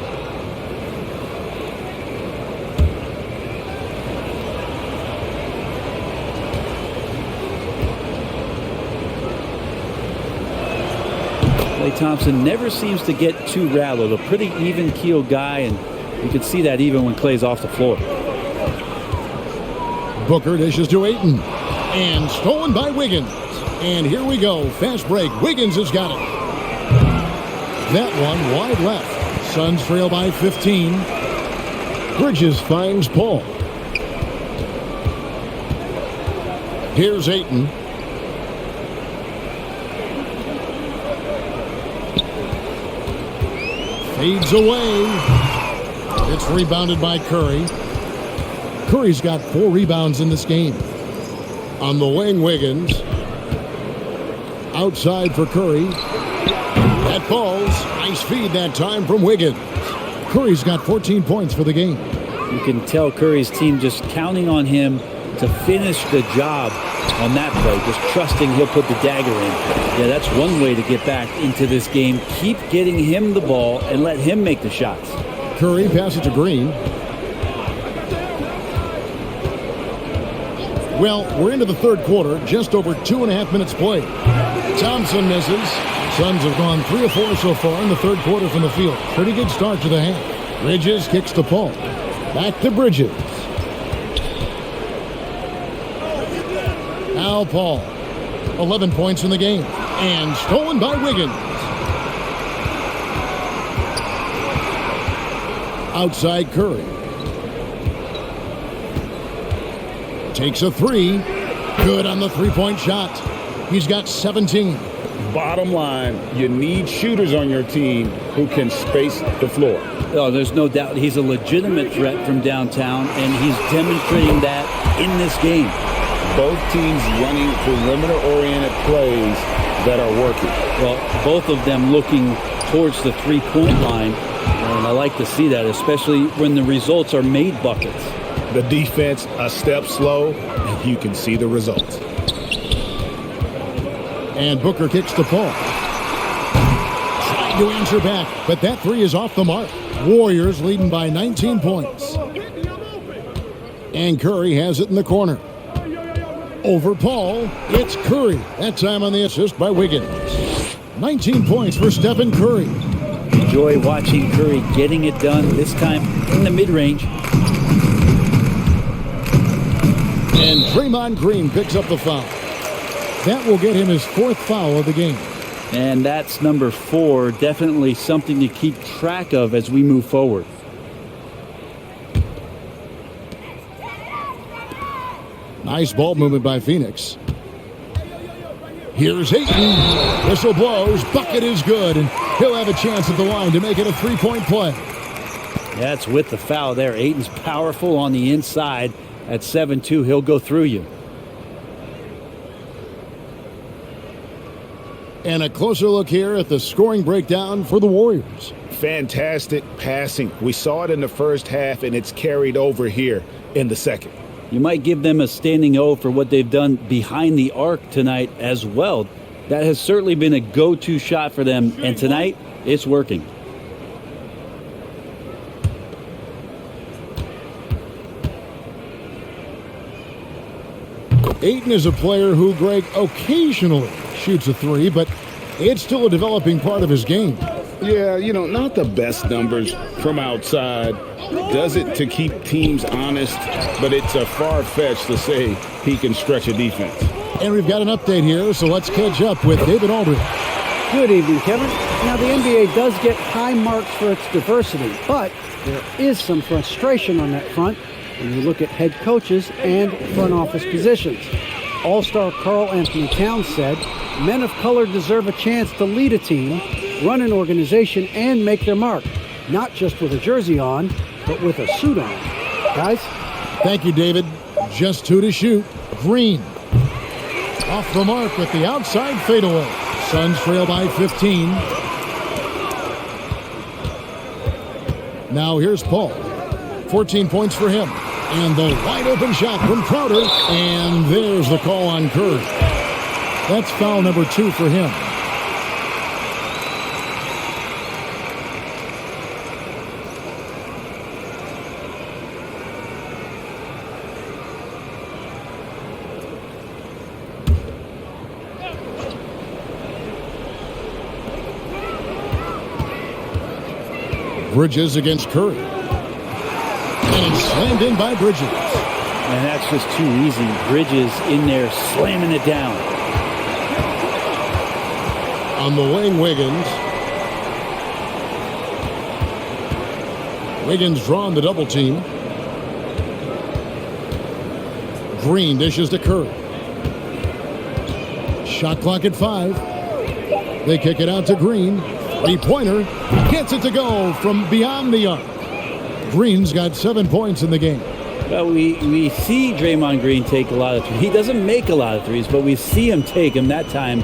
Klay Thompson never seems to get too rattled. A pretty even-keeled guy, and you can see that even when Klay's off the floor. Booker dishes to Ayton. And stolen by Wiggins. And here we go. Fast break. Wiggins has got it. That one wide left. Suns trail by 15. Bridges finds Paul. Here's Ayton. Fades away. It's rebounded by Curry. Curry's got 4 rebounds in this game. On the wing, Wiggins. Outside for Curry. That falls. Nice feed that time from Wiggins. Curry's got 14 points for the game. You can tell Curry's team just counting on him to finish the job on that play, just trusting he'll put the dagger in. Yeah, that's one way to get back into this game. Keep getting him the ball and let him make the shots. Curry passes to Green. Well, we're into the third quarter, just over 2.5 minutes played. Thompson misses. Suns have gone 3 of 4 so far in the third quarter from the field. Pretty good start to the half. Bridges kicks to Paul. Back to Bridges. Now Paul. 11 points in the game. And stolen by Wiggins. Outside Curry. Takes a 3. Good on the three-point shot. He's got 17. Bottom line, you need shooters on your team who can space the floor. Oh, there's no doubt he's a legitimate threat from downtown, and he's demonstrating that in this game. Both teams running perimeter-oriented plays that are working. Well, both of them looking towards the three-point line, and I like to see that, especially when the results are made buckets. The defense a step slow, and you can see the results. And Booker kicks to Paul. Trying to answer back, but that 3 is off the mark. Warriors leading by 19 points. And Curry has it in the corner. Over Paul, it's Curry. That time on the assist by Wiggins. 19 points for Stephen Curry. Enjoy watching Curry getting it done, this time in the mid-range. And Draymond Green picks up the foul. That will get him his 4th foul of the game. And that's number 4, definitely something to keep track of as we move forward. Nice ball movement by Phoenix. Here's Ayton. Whistle blows. Bucket is good. And he'll have a chance at the line to make it a 3-point play. That's with the foul there. Ayton's powerful on the inside. At 7-2, he'll go through you. And a closer look here at the scoring breakdown for the Warriors. Fantastic passing. We saw it in the first half, and it's carried over here in the second. You might give them a standing O for what they've done behind the arc tonight as well. That has certainly been a go-to shot for them, and tonight, it's working. Ayton is a player who, Greg, occasionally shoots a 3, but it's still a developing part of his game. Yeah, not the best numbers from outside. Does it to keep teams honest, but it's a far-fetched to say he can stretch a defense. And we've got an update here, so let's catch up with David Aldridge. Good evening, Kevin. Now, the NBA does get high marks for its diversity, but there is some frustration on that front when you look at head coaches and front office positions. All-star Karl Anthony Towns said, men of color deserve a chance to lead a team, run an organization, and make their mark. Not just with a jersey on, but with a suit on. Guys? Thank you, David. Just 2 to shoot. Green. Off the mark with the outside fadeaway. Suns trail by 15. Now here's Paul. 14 points for him. And the wide open shot from Crowder. And there's the call on Curry. That's foul number 2 for him. Bridges against Curry. And it's slammed in by Bridges. And that's just too easy. Bridges in there slamming it down. On the wing, Wiggins. Wiggins drawn the double team. Green dishes to Curry. Shot clock at 5. They kick it out to Green. Three-pointer. Gets it to go from beyond the arc. Green's got 7 points in the game. Well, we see Draymond Green take a lot of threes. He doesn't make a lot of threes, but we see him take them. That time,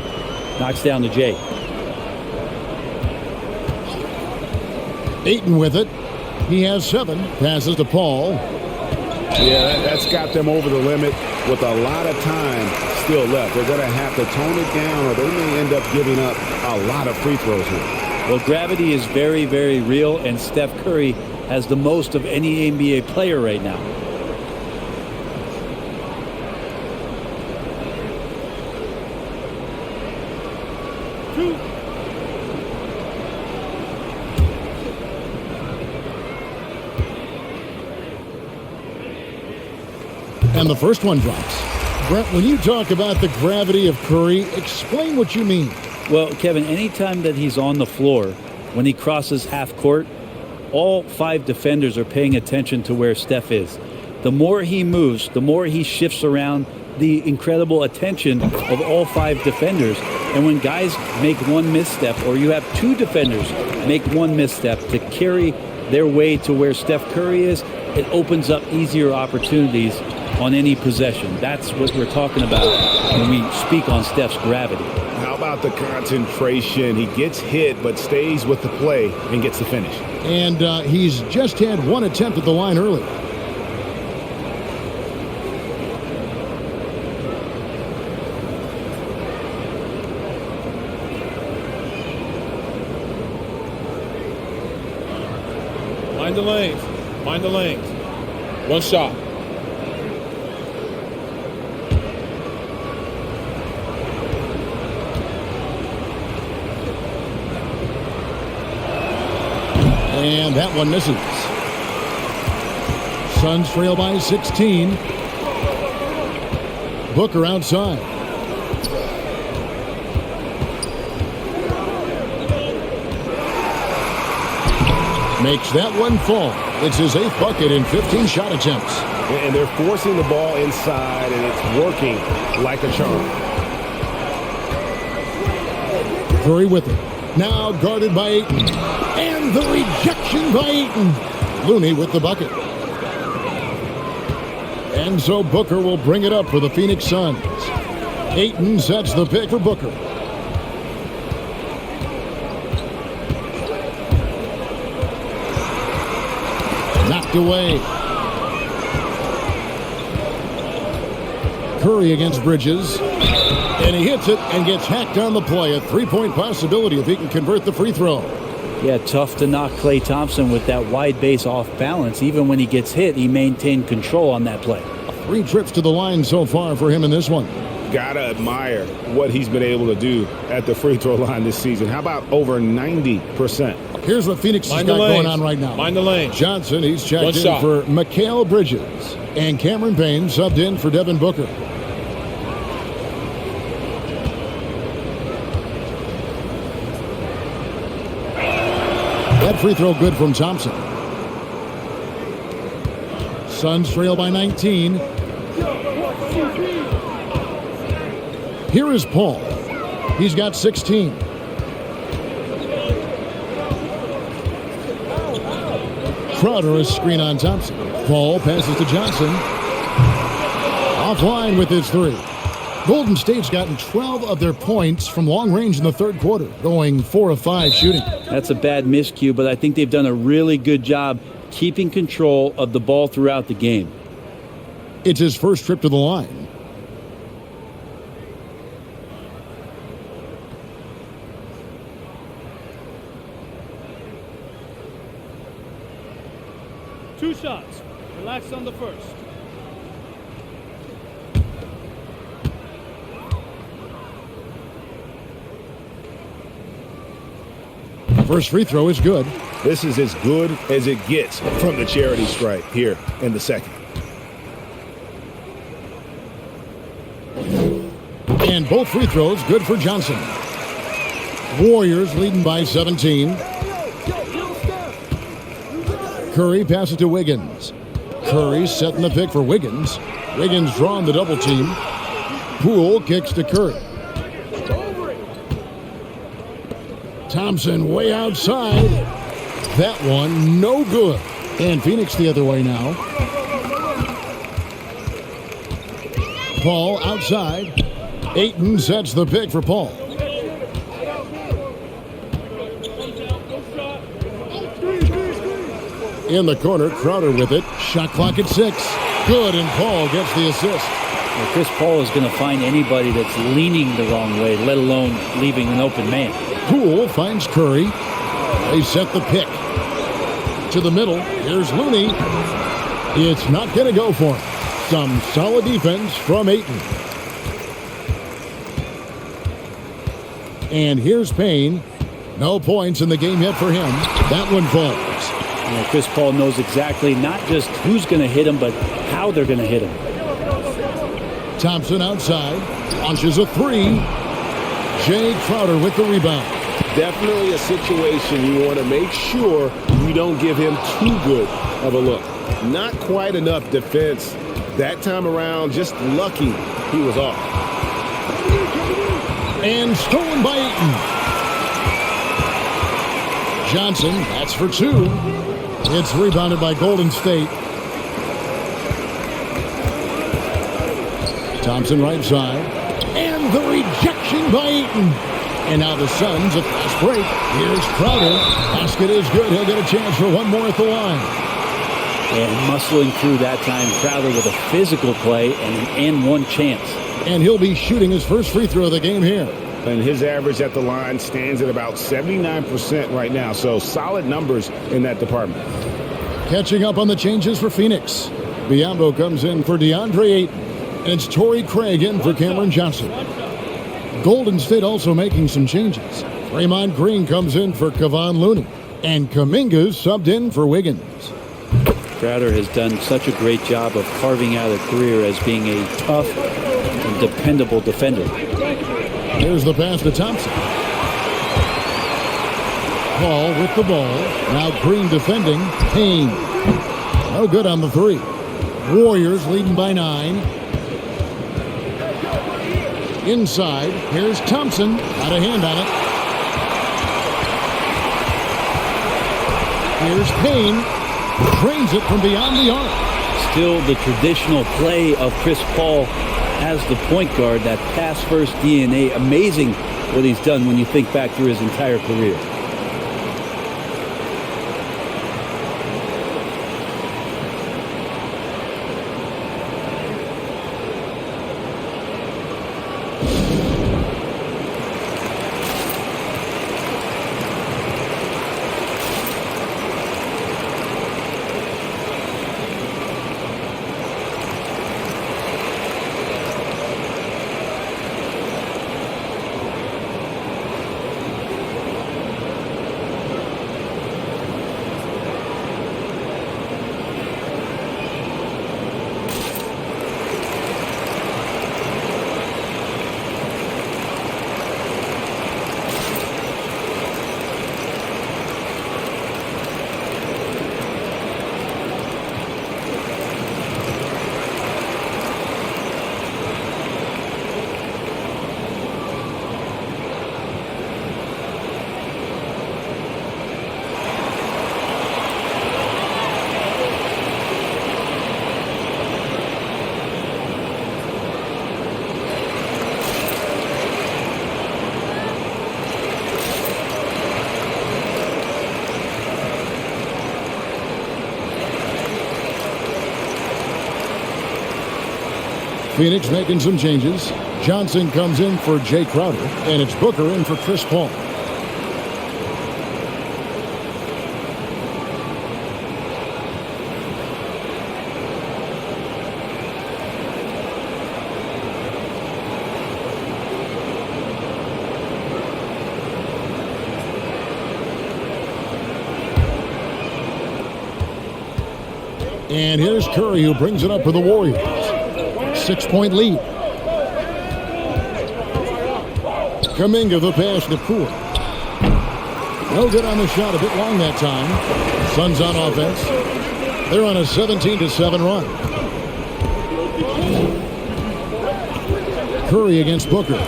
knocks down the J. Ayton with it. He has 7. Passes to Paul. Yeah, that's got them over the limit with a lot of time still left. They're going to have to tone it down, or they may end up giving up a lot of free throws here. Well, gravity is very, very real, and Steph Curry has the most of any NBA player right now. And the first one drops. Brett, when you talk about the gravity of Curry, explain what you mean. Well, Kevin, anytime that he's on the floor, when he crosses half court, all 5 defenders are paying attention to where Steph is. The more he moves, the more he shifts around, the incredible attention of all 5 defenders. And when guys make one misstep, or you have 2 defenders make one misstep to carry their way to where Steph Curry is, it opens up easier opportunities on any possession. That's what we're talking about when we speak on Steph's gravity. How about the concentration? He gets hit but stays with the play and gets the finish. And he's just had 1 attempt at the line early. Mind the lanes. Mind the lanes. One shot. And that one misses. Suns trail by 16. Booker outside. Makes that one fall. It's his 8th bucket in 15 shot attempts. And they're forcing the ball inside, and it's working like a charm. Curry with it. Now guarded by Ayton. And the rejection by Ayton. Looney with the bucket. And so Booker will bring it up for the Phoenix Suns. Ayton sets the pick for Booker. Knocked away. Curry against Bridges. And he hits it and gets hacked on the play. A 3-point possibility if he can convert the free throw. Yeah, tough to knock Klay Thompson with that wide base off balance. Even when he gets hit, he maintained control on that play. 3 trips to the line so far for him in this one. Gotta admire what he's been able to do at the free throw line this season. How about over 90%? Here's what Phoenix has got going on right now. Mind the lane. Johnson, he's checked in for Mikal Bridges. And Cameron Payne subbed in for Devin Booker. That free throw good from Thompson. Suns trail by 19. Here is Paul. He's got 16. Crowder is screen on Thompson. Paul passes to Johnson. Offline with his 3. Golden State's gotten 12 of their points from long range in the third quarter, going 4 of 5 shooting. That's a bad miscue, but I think they've done a really good job keeping control of the ball throughout the game. It's his first trip to the line. Two shots. Relax on the first. First free throw is good. This is as good as it gets from the charity stripe here in the second. And both free throws good for Johnson. Warriors leading by 17. Curry passes to Wiggins. Curry setting the pick for Wiggins. Wiggins drawing the double team. Poole kicks to Curry. Thompson way outside. That one no good. And Phoenix the other way now. Paul outside. Ayton sets the pick for Paul. In the corner, Crowder with it. Shot clock at 6. Good, and Paul gets the assist. Well, Chris Paul is going to find anybody that's leaning the wrong way, let alone leaving an open man. Poole finds Curry. They set the pick. To the middle. Here's Looney. It's not going to go for him. Some solid defense from Ayton. And here's Payne. No points in the game yet for him. That one falls. Chris Paul knows exactly not just who's going to hit him, but how they're going to hit him. Thompson outside. Launches a three. Jay Crowder with the rebound. Definitely a situation you want to make sure you don't give him too good of a look. Not quite enough defense that time around. Just lucky he was off. And stolen by Ayton. Johnson, that's for two. It's rebounded by Golden State. Thompson right side. And the rejection by Ayton. And now the Suns, a fast break. Here's Crowder. Basket is good. He'll get a chance for one more at the line. And muscling through that time, Crowder with a physical play and one chance. And he'll be shooting his first free throw of the game here. And his average at the line stands at about 79% right now. So solid numbers in that department. Catching up on the changes for Phoenix. Biyombo comes in for DeAndre Ayton. And it's Torrey Craig in for Cameron Johnson. Golden State also making some changes. Draymond Green comes in for Kevon Looney. And Kuminga's subbed in for Wiggins. Crowder has done such a great job of carving out a career as being a tough and dependable defender. Here's the pass to Thompson. Paul with the ball. Now Green defending. Payne. No good on the three. Warriors leading by 9. Inside. Here's Thompson. Got a hand on it. Here's Payne. Trains it from beyond the arc. Still the traditional play of Chris Paul as the point guard, that pass-first DNA. Amazing what he's done when you think back through his entire career. Phoenix making some changes. Johnson comes in for Jay Crowder, and it's Booker in for Chris Paul. And here's Curry, who brings it up for the Warriors. 6-point lead. Kuminga the pass to Poole. No good on the shot, a bit long that time. Suns on offense. They're on a 17-7 run. Curry against Booker.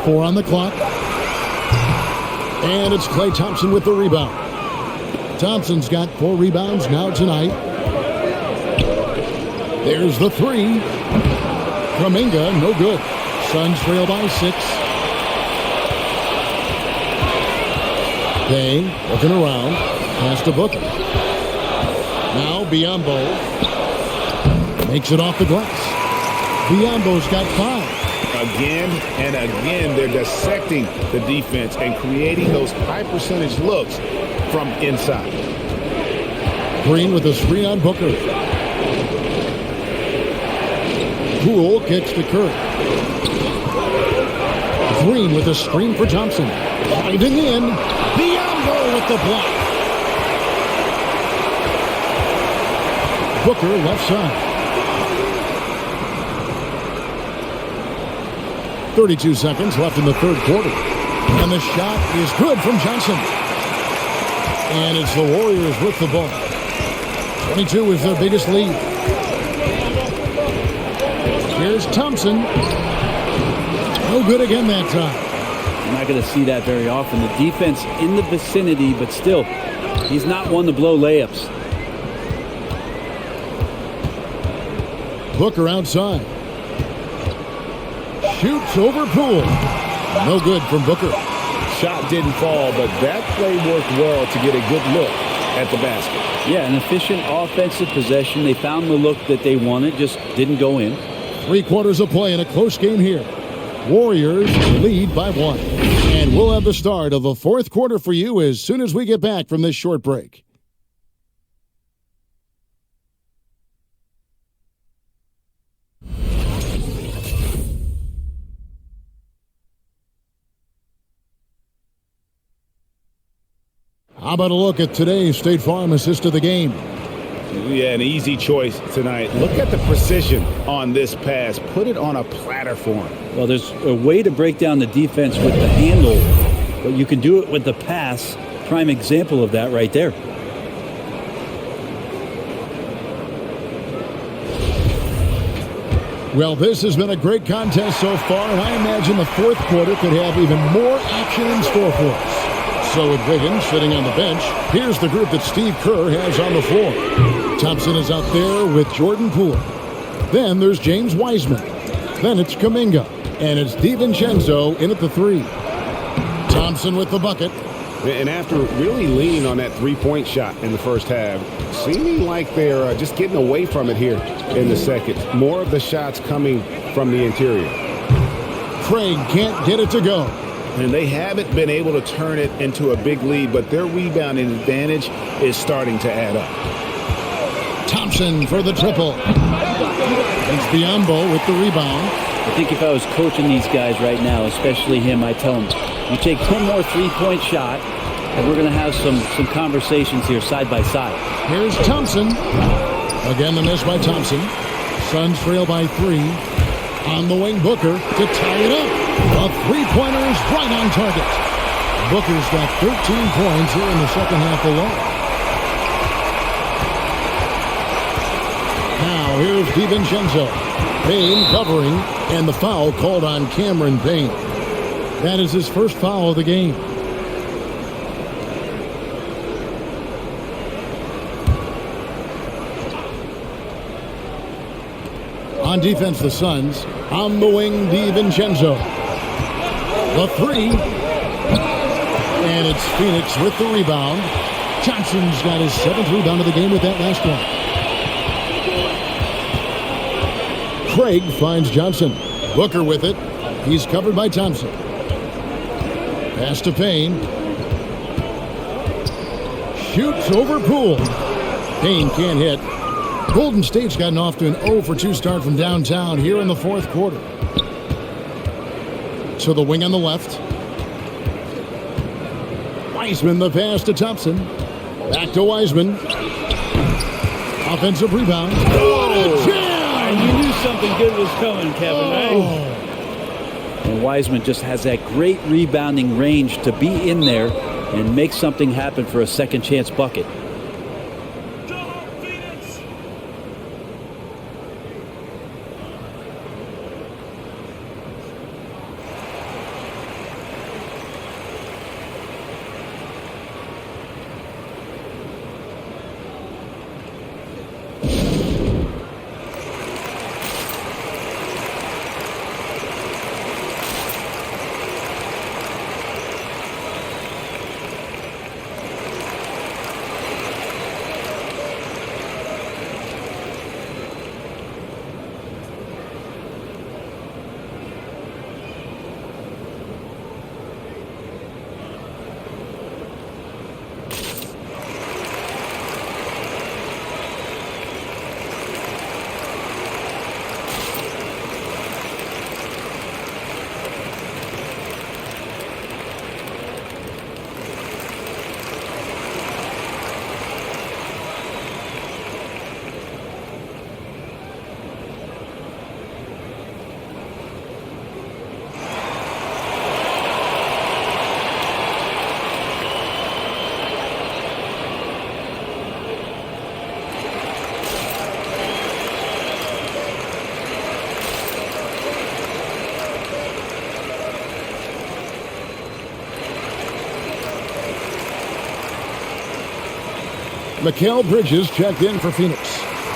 Four on the clock. And it's Klay Thompson with the rebound. Thompson's got 4 rebounds now tonight. There's the three. Kuminga, no good. Suns trail by 6. Payne looking around. Pass to Booker. Now Biyombo makes it off the glass. Biyombo's got 5. Again and again, they're dissecting the defense and creating those high percentage looks from inside. Green with a screen on Booker. Poole kicks to Curry. Green with a screen for Thompson. Diving in. Biyombo with the block. Booker left side. 32 seconds left in the third quarter. And the shot is good from Johnson. And it's the Warriors with the ball. 22 is their biggest lead. Here's Thompson. No good again that time. You're not going to see that very often. The defense in the vicinity, but still, he's not one to blow layups. Booker outside. Shoots over Poole. No good from Booker. Shot didn't fall, but that play worked well to get a good look at the basket. Yeah, an efficient offensive possession. They found the look that they wanted, just didn't go in. 3 quarters of play in a close game here. Warriors lead by 1. And we'll have the start of the fourth quarter for you as soon as we get back from this short break. How about a look at today's State Farm assist of the game? Yeah, an easy choice tonight. Look at the precision on this pass. Put it on a platter for him. Well, there's a way to break down the defense with the handle, but you can do it with the pass. Prime example of that right there. Well, this has been a great contest so far, and I imagine the fourth quarter could have even more action in store for us. So with Wiggins sitting on the bench, here's the group that Steve Kerr has on the floor. Thompson is out there with Jordan Poole. Then there's James Wiseman. Then it's Kuminga. And it's DiVincenzo in at the 3. Thompson with the bucket. And after really leaning on that three-point shot in the first half, seeming like they're just getting away from it here in the second. More of the shots coming from the interior. Craig can't get it to go. And they haven't been able to turn it into a big lead, but their rebounding advantage is starting to add up. Thompson for the triple. It's Biyombo with the rebound. I think if I was coaching these guys right now, especially him, I tell him, you take one more three-point shot, and we're going to have some conversations here side by side. Here's Thompson. Again, the miss by Thompson. Suns trail by 3. On the wing, Booker to tie it up. A three-pointer is right on target. Booker's got 13 points here in the second half alone. Now here's DiVincenzo. Payne covering, and the foul called on Cameron Payne. That is his first foul of the game. On defense, the Suns. On the wing, DiVincenzo. The 3. And it's Phoenix with the rebound. Johnson's got his 7th rebound of the game with that last one. Craig finds Johnson. Booker with it. He's covered by Thompson. Pass to Payne. Shoots over Poole. Payne can't hit. Golden State's gotten off to an 0-for-2 start from downtown here in the fourth quarter. So the wing on the left. Wiseman the pass to Thompson. Back to Wiseman. Offensive rebound. What a jam! You knew something good was coming, Kevin, right? And Wiseman just has that great rebounding range to be in there and make something happen for a second chance bucket. Mikal Bridges checked in for Phoenix.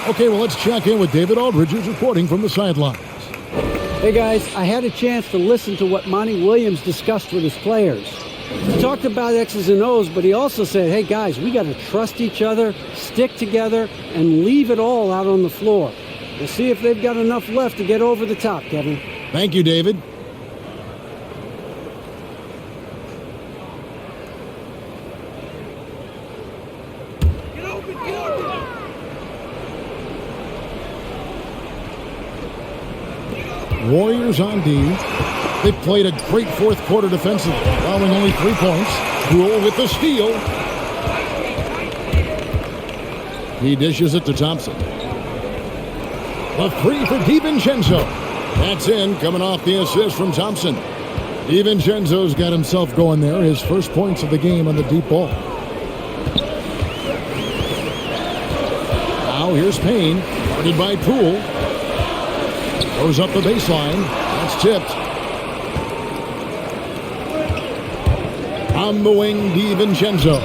Okay, well, let's check in with David Aldridge, who's reporting from the sidelines. Hey guys, I had a chance to listen to what Monty Williams discussed with his players. He talked about X's and O's, but he also said, hey guys, we got to trust each other, stick together, and leave it all out on the floor. We'll see if they've got enough left to get over the top, Kevin. Thank you, David. Warriors on D. They played a great fourth quarter defensively, allowing only 3 points. Rule with the steal. He dishes it to Thompson. A three for DiVincenzo. That's in, coming off the assist from Thompson. DiVincenzo's got himself going there. His first points of the game on the deep ball. Now here's Payne, guarded by Poole. Goes up the baseline. That's tipped. On the wing, DiVincenzo.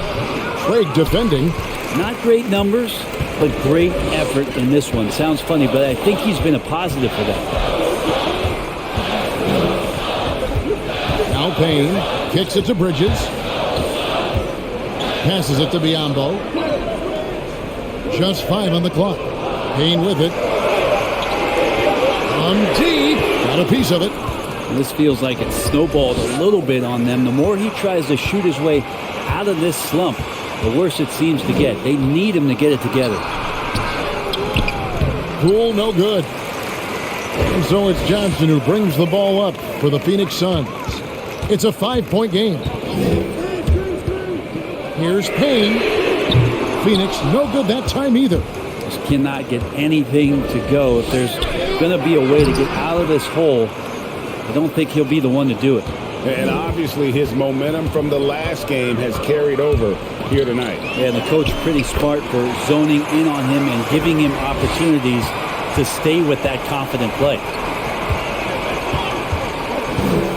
Craig defending. Not great numbers, but great effort in this one. Sounds funny, but I think he's been a positive for that. Now Payne kicks it to Bridges. Passes it to Biyombo. Just 5 on the clock. Payne with it. Deep. Got a piece of it. And this feels like it's snowballed a little bit on them. The more he tries to shoot his way out of this slump, the worse it seems to get. They need him to get it together. Poole, no good. And so it's Johnson who brings the ball up for the Phoenix Suns. It's a 5-point game. Here's Payne. Phoenix, no good that time either. Just cannot get anything to go. If there's going to be a way to get out of this hole, I don't think he'll be the one to do it. And obviously his momentum from the last game has carried over here tonight. Yeah, and the coach pretty smart for zoning in on him and giving him opportunities to stay with that confident play.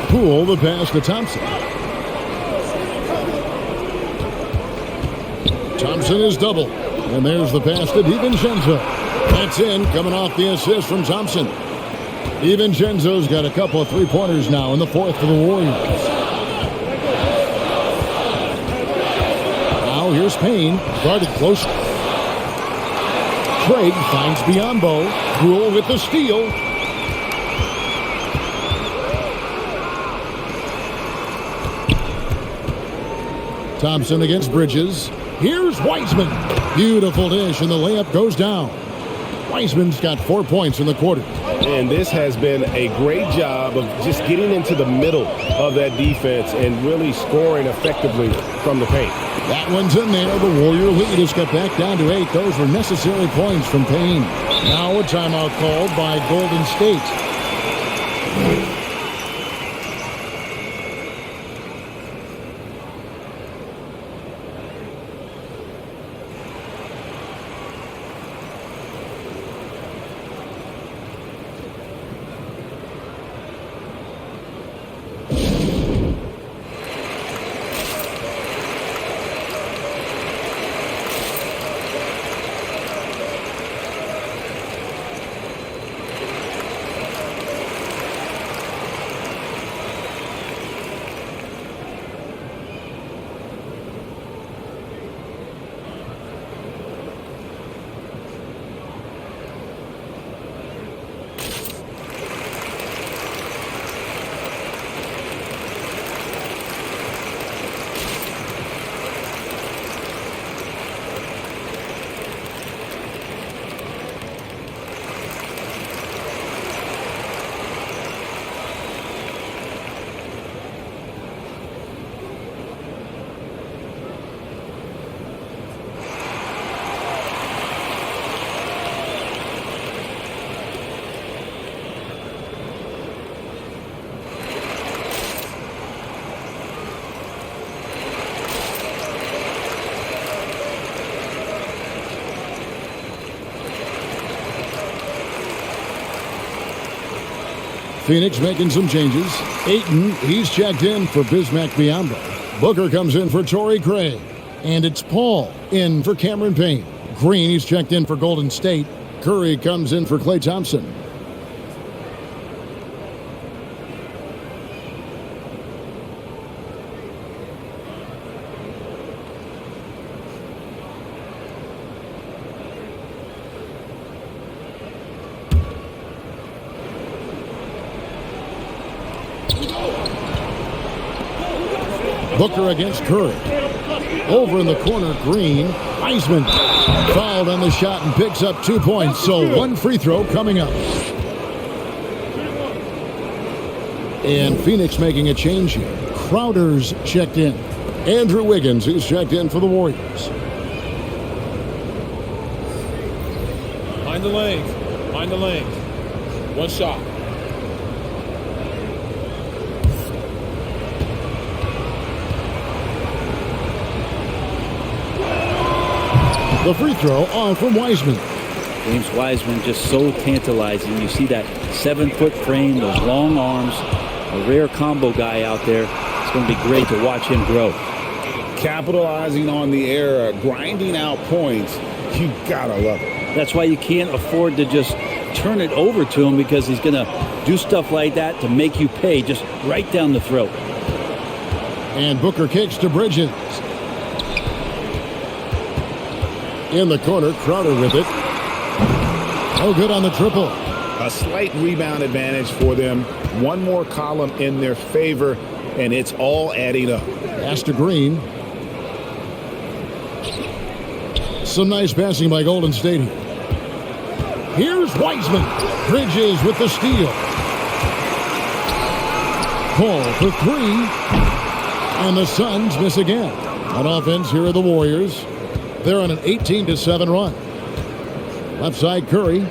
Poole, the pass to Thompson. Thompson is double. And there's the pass to DiVincenzo. That's in, coming off the assist from Thompson. DiVincenzo's got a couple of three-pointers now in the fourth for the Warriors. Now here's Payne, guarded close. Craig finds Biyombo. Rule with the steal. Thompson against Bridges. Here's Wiseman. Beautiful dish, and the layup goes down. Wiseman's got 4 points in the quarter. And this has been a great job of just getting into the middle of that defense and really scoring effectively from the paint. That one's in there. The Warrior lead has got back down to 8. Those were necessary points from Payne. Now a timeout called by Golden State. Phoenix making some changes. Ayton, he's checked in for Bismack Biyombo. Booker comes in for Torrey Craig. And it's Paul in for Cameron Payne. Green, he's checked in for Golden State. Curry comes in for Klay Thompson. Booker against Curry. Over in the corner, Green. Wiseman fouled on the shot and picks up 2 points. So one free throw coming up. And Phoenix making a change here. Crowder's checked in. Andrew Wiggins, who's checked in for the Warriors. Mind the lanes. Mind the lanes. One shot. The free throw on from Wiseman. James Wiseman just so tantalizing. You see that 7-foot frame, those long arms, a rare combo guy out there. It's going to be great to watch him grow. Capitalizing on the error, grinding out points. You gotta love it. That's why you can't afford to just turn it over to him, because he's going to do stuff like that to make you pay just right down the throat. And Booker kicks to Bridges. In the corner, Crowder with it. Oh, good on the triple. A slight rebound advantage for them. One more column in their favor, and it's all adding up. Pass to Green. Some nice passing by Golden State. Here's Wiseman. Bridges with the steal. Paul for three. And the Suns miss again. On offense, here are the Warriors. They're on an 18-7 run. Left side, Curry.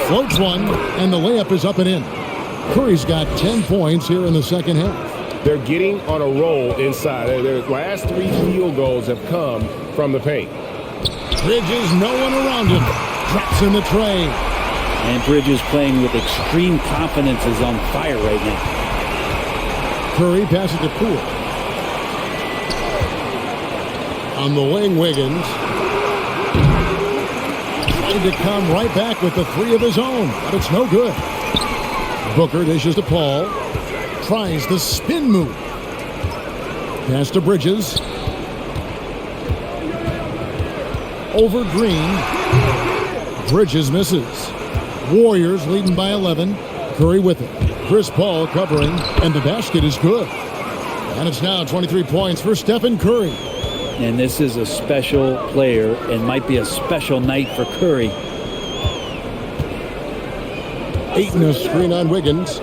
Floats one, and the layup is up and in. Curry's got 10 points here in the second half. They're getting on a roll inside. Their last 3 field goals have come from the paint. Bridges, no one around him. Drops in the tray. And Bridges playing with extreme confidence, is on fire right now. Curry passes to Poole. On the wing, Wiggins. Trying to come right back with the three of his own, but it's no good. Booker dishes to Paul. Tries the spin move. Pass to Bridges. Over Green. Bridges misses. Warriors leading by 11. Curry with it. Chris Paul covering, and the basket is good. And it's now 23 points for Stephen Curry. And this is a special player and might be a special night for Curry. Ayton a screen on Wiggins.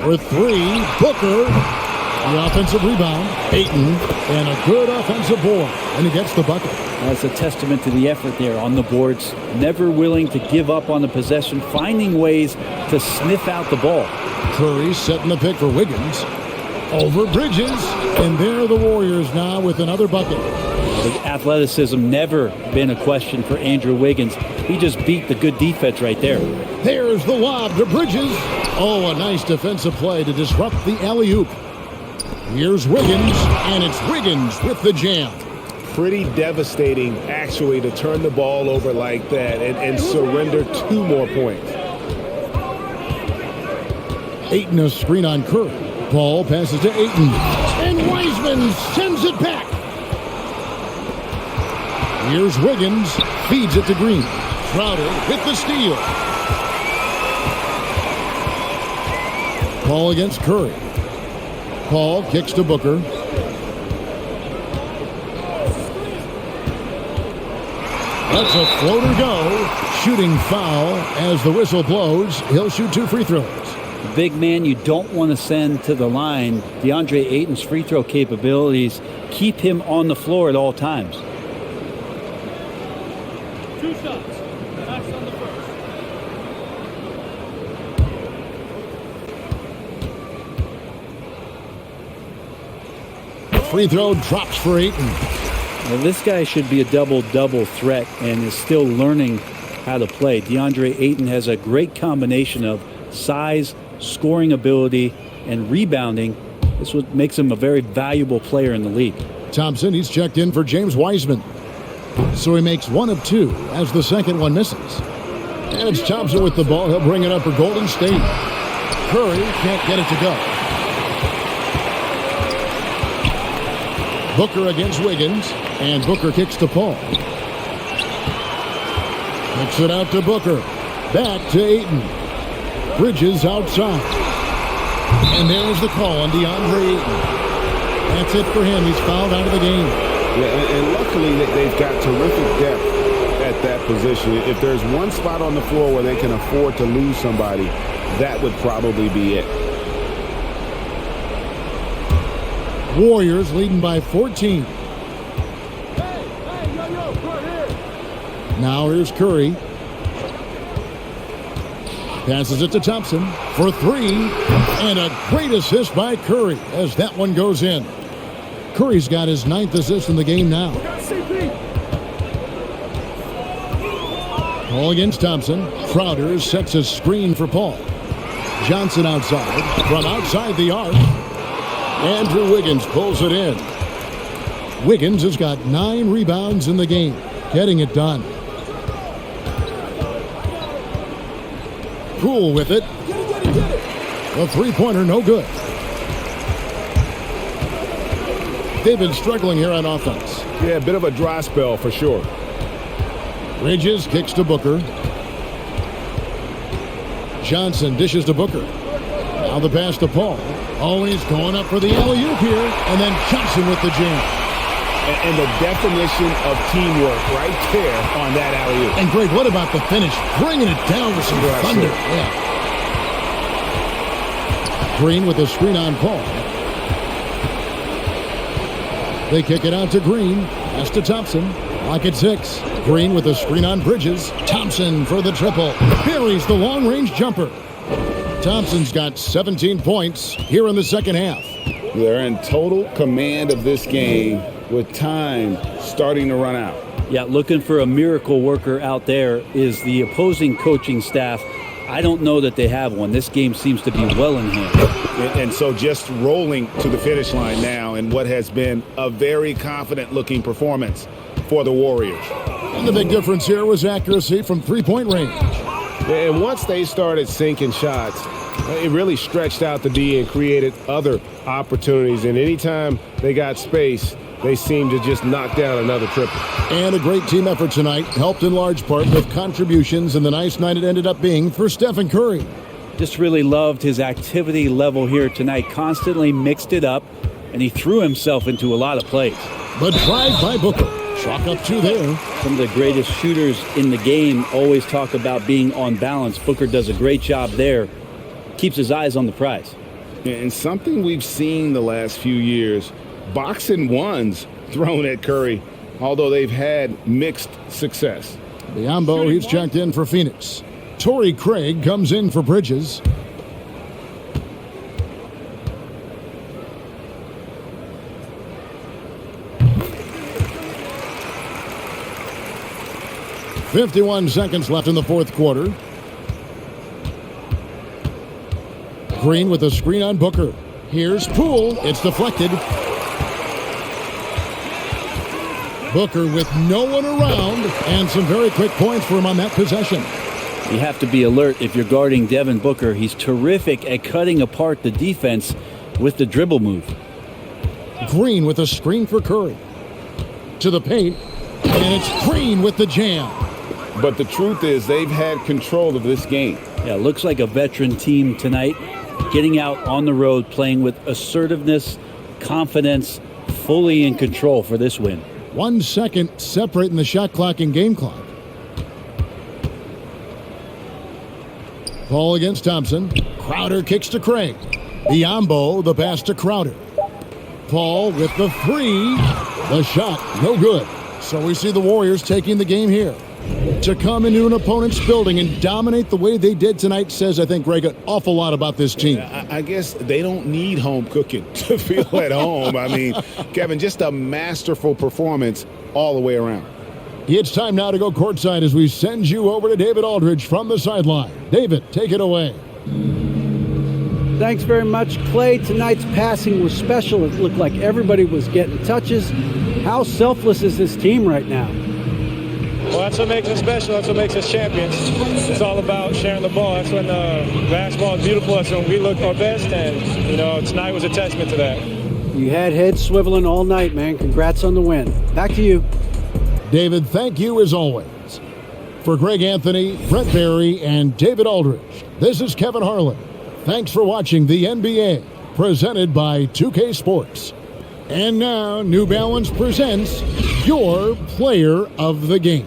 For three, Booker. The offensive rebound. Ayton, and a good offensive board. And he gets the bucket. That's a testament to the effort there on the boards. Never willing to give up on the possession, finding ways to sniff out the ball. Curry setting the pick for Wiggins. Over Bridges. And there are the Warriors now with another bucket. The athleticism never been a question for Andrew Wiggins. He just beat the good defense right there. There's the lob to Bridges. Oh, a nice defensive play to disrupt the alley-oop. Here's Wiggins, and it's Wiggins with the jam. Pretty devastating, actually, to turn the ball over like that and surrender 2 more points. Ayton a screen on Curry. Paul passes to Ayton. And Wiseman sends it back. Here's Wiggins. Feeds it to Green. Crowder with the steal. Paul against Curry. Paul kicks to Booker. Let's a floater go. Shooting foul as the whistle blows. He'll shoot 2 free throws. Big man you don't want to send to the line. DeAndre Ayton's free throw capabilities keep him on the floor at all times. 2 shots. That's on the first. Free throw drops for Ayton. Well, this guy should be a double-double threat and is still learning how to play. DeAndre Ayton has a great combination of size, scoring ability, and rebounding. This what makes him a very valuable player in the league. Thompson, he's checked in for James Wiseman. So he makes 1 of 2 as the second one misses. And it's Thompson with the ball. He'll bring it up for Golden State. Curry can't get it to go. Booker against Wiggins, and Booker kicks to Paul. Kicks it out to Booker. Back to Ayton. Bridges outside. And there's the call on DeAndre Ayton. That's it for him. He's fouled out of the game. Yeah, and luckily they've got terrific depth at that position. If there's one spot on the floor where they can afford to lose somebody, that would probably be it. Warriors leading by 14. Now here's Curry. Passes it to Thompson for 3. And a great assist by Curry as that one goes in. Curry's got his 9th assist in the game now. Paul against Thompson. Crowder sets a screen for Paul. Johnson outside. From outside the arc. Andrew Wiggins pulls it in. Wiggins has got 9 rebounds in the game. Getting it done. Poole with it. The three-pointer no good. They've been struggling here on offense. Yeah, a bit of a dry spell for sure. Bridges kicks to Booker. Johnson dishes to Booker. Now the pass to Paul. Oh, and he's going up for the alley-oop here. And then Johnson with the jam. And the definition of teamwork right there on that alley-oop. And Greg, what about the finish? Bringing it down with some thunder. Yeah. Green with a screen on Paul. They kick it out to Green. Pass to Thompson. Lock at 6. Green with a screen on Bridges. Thompson for the triple. Buries the long-range jumper. Thompson's got 17 points here in the second half. They're in total command of this game with time starting to run out. Yeah, looking for a miracle worker out there is the opposing coaching staff. I don't know that they have one. This game seems to be well in hand. And so just rolling to the finish line now in what has been a very confident-looking performance for the Warriors. And the big difference here was accuracy from three-point range. And once they started sinking shots, it really stretched out the D and created other opportunities. And anytime they got space, they seemed to just knock down another triple. And a great team effort tonight, helped in large part with contributions, and the nice night it ended up being for Stephen Curry. Just really loved his activity level here tonight. Constantly mixed it up, and he threw himself into a lot of plays. The drive by Booker. Chalk up 2 there. Some of the greatest shooters in the game always talk about being on balance. Booker does a great job there. Keeps his eyes on the prize. And something we've seen the last few years, boxing ones thrown at Curry, although they've had mixed success. Biombo, he's checked in for Phoenix. Torrey Craig comes in for Bridges. .51 seconds left in the fourth quarter. Green with a screen on Booker. Here's Poole. It's deflected. Booker with no one around, and some very quick points for him on that possession. You have to be alert if you're guarding Devin Booker. He's terrific at cutting apart the defense with the dribble move. Green with a screen for Curry. To the paint, and it's Green with the jam. But the truth is they've had control of this game. Yeah, looks like a veteran team tonight. Getting out on the road, playing with assertiveness, confidence, fully in control for this win. 1 second separating the shot clock and game clock. Paul against Thompson. Crowder kicks to Craig. Biombo, the pass to Crowder. Paul with the 3. The shot, no good. So we see the Warriors taking the game here. To come into an opponent's building and dominate the way they did tonight says, I think, Greg, an awful lot about this team. I guess they don't need home cooking to feel at home. I mean, Kevin, just a masterful performance all the way around. It's time now to go courtside as we send you over to David Aldridge from the sideline. David, take it away. Thanks very much, Clay. Tonight's passing was special. It looked like everybody was getting touches. How selfless is this team right now? Well, that's what makes us special. That's what makes us champions. It's all about sharing the ball. That's when basketball is beautiful. That's when we look our best. And, tonight was a testament to that. You had heads swiveling all night, man. Congrats on the win. Back to you. David, thank you as always. For Greg Anthony, Brent Barry, and David Aldridge, this is Kevin Harlan. Thanks for watching the NBA, presented by 2K Sports. And now, New Balance presents your player of the game.